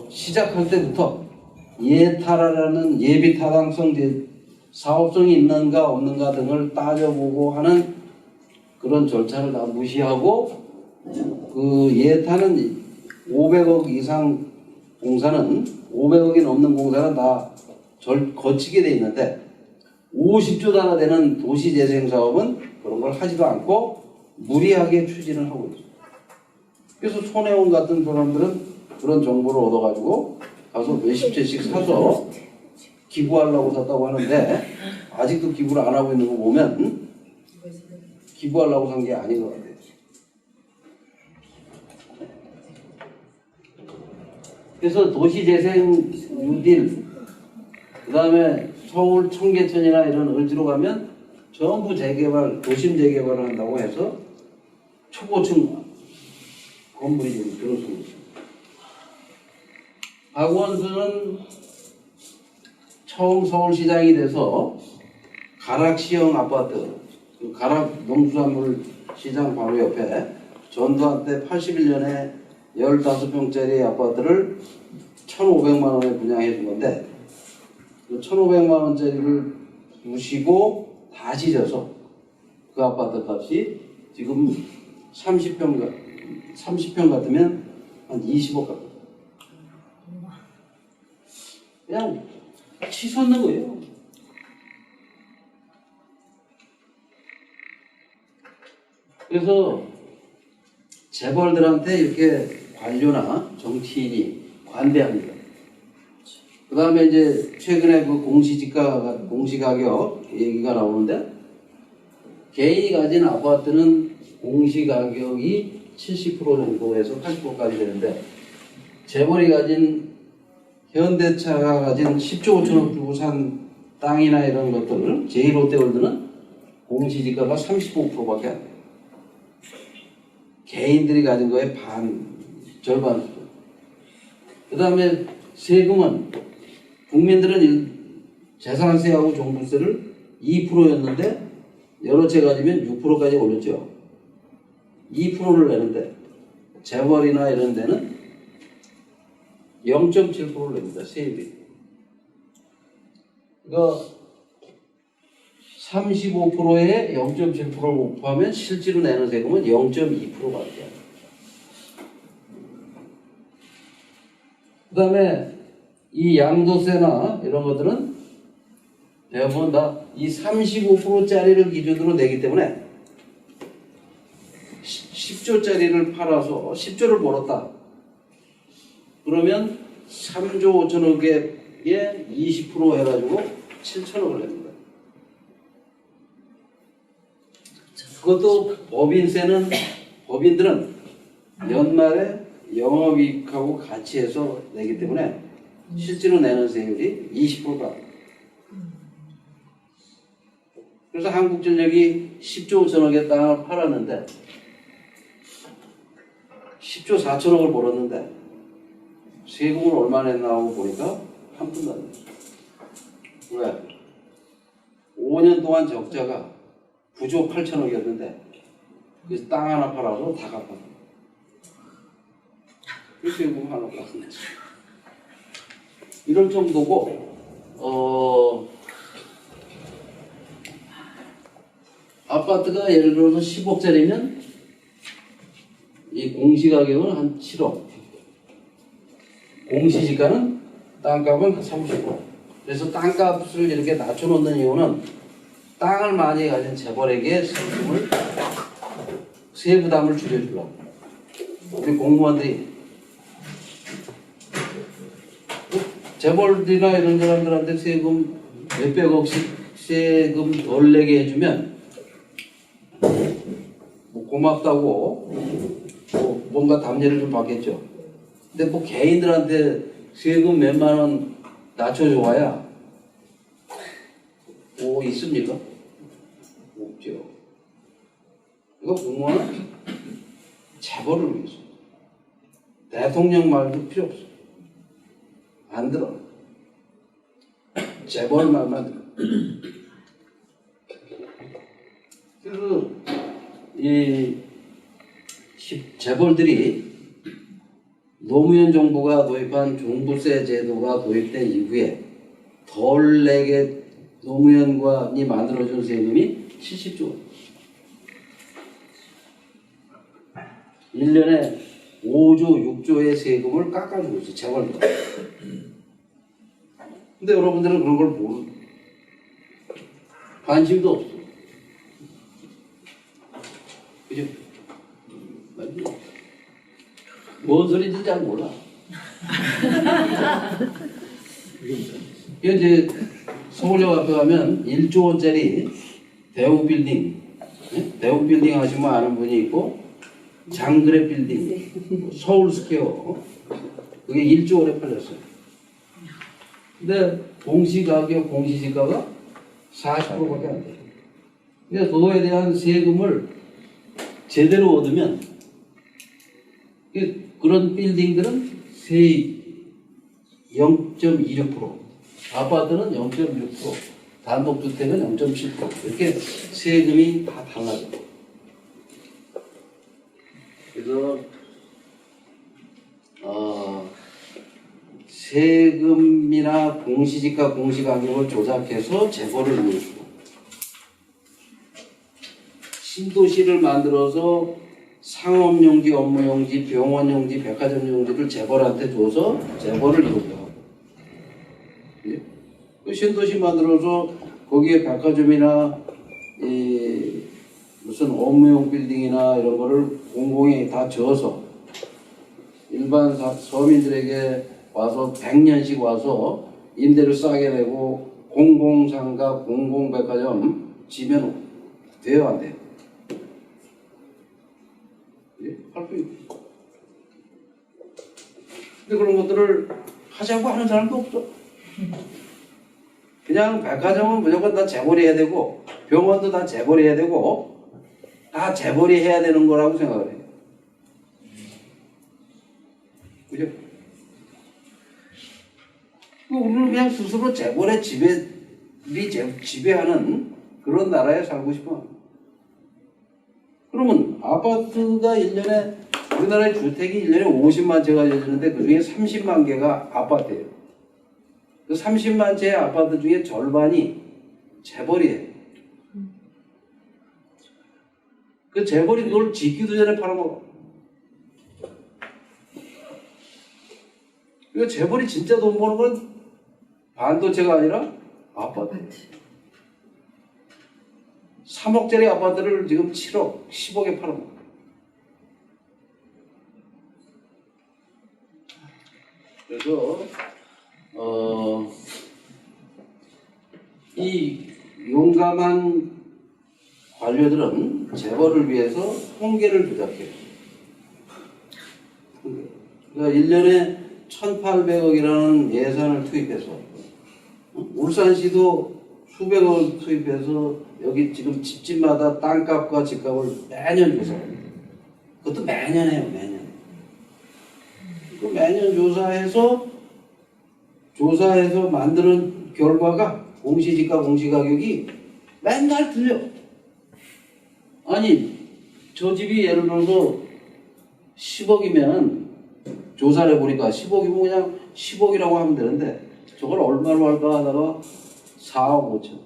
시작할 때부터 예타라는 예비 타당성 사업성이 있는가 없는가 등을 따져보고 하는 그런 절차를 다 무시하고 그 예타는 500억 이상 공사는 500억이 넘는 공사는 다 거치게 돼 있는데 50조 달러 되는 도시재생 사업은 그런 걸 하지도 않고 무리하게 추진을 하고 있죠. 그래서 손혜원 같은 사람들은 그런 정보를 얻어가지고 가서 몇십 채씩 사서 기부하려고 샀다고 하는데 아직도 기부를 안 하고 있는 거 보면 기부하려고 산 게 아닌 것 같아요. 그래서 도시재생 뉴딜, 그 다음에 서울 청계천이나 이런 을지로 가면 전부 재개발, 도심 재개발을 한다고 해서 초고층 건물이 지금 들어서고 있습니다. 박원순은 처음 서울시장이 돼서 가락시형 아파트, 그 가락 농수산물 시장 바로 옆에 전두환 때 81년에 15평짜리 아파트를 1,500만 원에 분양해 준 건데 그 1,500만 원짜리를 부시고 다시 져서 그 아파트 값이 지금 30평 같으면 한 20억 같아요. 그냥 치솟는 거예요. 그래서 재벌들한테 이렇게 관료나 정치인이 관대합니다. 그 다음에 이제 최근에 그 공시가격 얘기가 나오는데 개인이 가진 아파트는 공시가격이 70% 정도에서 80%까지 되는데 재벌이 가진 현대차가 가진 10조 5천억 주고 산 땅이나 이런 것들 제1롯데월드는 공시지가가 35%밖에 안 돼요. 개인들이 가진 거에 절반 수준. 그 다음에 세금은 국민들은 재산세하고 종부세를 2%였는데 여러 채 가지면 6%까지 올렸죠. 2%를 내는데 재벌이나 이런 데는 0.7%를 냅니다. 세율이. 그러니까 35%에 0.7%를 곱하면 실제로 내는 세금은 0.2%밖에 안 돼요. 그 다음에 이 양도세나 이런 것들은 대부분 다 이 35%짜리를 기준으로 내기 때문에 10조짜리를 팔아서 10조를 벌었다. 그러면 3조 5천억에 20% 해가지고 7천억을 냅니다. 그것도 법인들은 연말에 영업이익하고 같이 해서 내기 때문에 실제로 내는 세율이 20%가. 그래서 한국전력이 10조 5천억의 땅을 팔았는데 10조 4천억을 벌었는데 세금을 얼마 냈나 하고 보니까 한 푼도 안 냈어요. 왜? 5년 동안 적자가 9조 8천억이었는데 그래서 땅 하나 팔아서 다 갚았어요. 그 세금 하나 갚았어요. 이럴 정도고 아파트가 예를 들어서 10억짜리면 이 공시가격은 한 7억, 공시지가는 땅값은 30억. 그래서 땅값을 이렇게 낮춰놓는 이유는 땅을 많이 가진 재벌에게 세부담을 줄여주려고. 우리 공무원들이 재벌들이나 이런 사람들한테 세금 몇백억씩 세금 덜 내게 해주면 뭐 고맙다고 뭐 뭔가 답례를 좀 받겠죠. 근데 뭐 개인들한테 세금 몇만 원 낮춰줘야 있습니까? 없죠. 이거 공무원은 재벌을 위해서. 대통령 말도 필요 없어. 안 들어. 재벌 말만 들어. 그래서 이 재벌들이 노무현 정부가 도입한 종부세 제도가 도입된 이후에 덜 내게 노무현이 만들어준 세금이 70조 원. 1년에 5조, 6조의 세금을 깎아주고 있어, 재벌도. 근데 여러분들은 그런 걸 모르. 관심도 없어. 그죠? 맞죠? 뭔 소리인지 잘 몰라. 이제 서울역 앞에 가면 1조 원짜리 대우 빌딩, 대우 빌딩 하시면 아는 분이 있고, 장그래 빌딩, 서울 스퀘어, 그게 1조 원에 팔렸어요. 근데 공시가격, 공시지가가 40%밖에 안 돼요. 그래서 그거에 대한 세금을 제대로 얻으면 그런 빌딩들은 세입 0.26%, 아파트는 0.6%, 단독주택은 0.7% 이렇게 세금이 다 달라져요. 그래서 세금이나 공시지가, 공시가격을 조작해서 재벌을 이루고 신도시를 만들어서 상업용지, 업무용지, 병원용지, 백화점용지를 재벌한테 줘서 재벌을 이루고 하고, 예? 그 신도시 만들어서 거기에 백화점이나 무슨 업무용 빌딩이나 이런 거를 공공에 다 지어서 일반 서민들에게 와서 100년씩 와서 임대를 싸게 내고 공공상가, 공공백화점 지면 돼요, 안 돼요? 예? 할 수 있고. 근데 그런 것들을 하자고 하는 사람도 없어. 그냥 백화점은 무조건 다 재벌이 해야 되고, 병원도 다 재벌이 해야 되고, 다 재벌이 해야 되는 거라고 생각을 해요. 그죠? 우리는 그냥 스스로 재벌의 지배하는 그런 나라에 살고 싶어. 그러면 아파트가 1년에, 우리나라의 주택이 1년에 50만 채가 열리는데 그 중에 30만 개가 아파트예요. 그 30만 채의 아파트 중에 절반이 재벌이에요. 그 재벌이 그걸 짓기도 전에 팔아먹어. 그러니까 재벌이 진짜 돈 버는 건 반도체가 아니라 아파트. 3억짜리 아파트를 지금 7억, 10억에 팔아먹어. 그래서 이 용감한 관료들은 재벌을 위해서 통계를 조작해요. 그러니까 1년에 1,800억이라는 예산을 투입해서 울산시도 수백억을 투입해서 여기 지금 집집마다 땅값과 집값을 매년 조사해요. 그것도 매년 해요, 매년. 그 매년 조사해서 만드는 결과가 공시지가, 공시가격이 맨날 틀려. 아니, 저 집이 예를 들어서 10억이면 조사를 해보니까 10억이면 그냥 10억이라고 하면 되는데 저걸 얼마로 할까 하다가 4억 5천.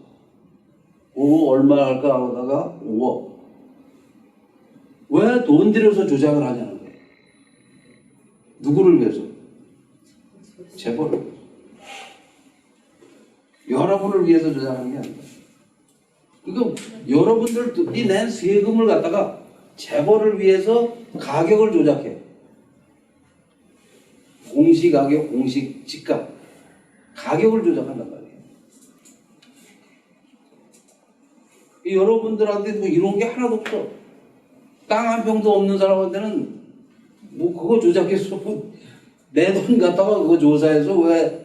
5억 얼마 할까 하다가 5억. 왜 돈 들여서 조작을 하냐는 거예요. 누구를 위해서? 재벌을 위해서. 여러분을 위해서 조작하는 게 아니다. 그러니까 여러분들이 낸 세금을 갖다가 재벌을 위해서 가격을 조작해. 공시가격, 공시지가 가격을 조작한단 말이에요. 여러분들한테 뭐 이런 게 하나도 없어. 땅 한 평도 없는 사람한테는 뭐 그거 조작해서 내 돈 갖다가 그거 조사해서 왜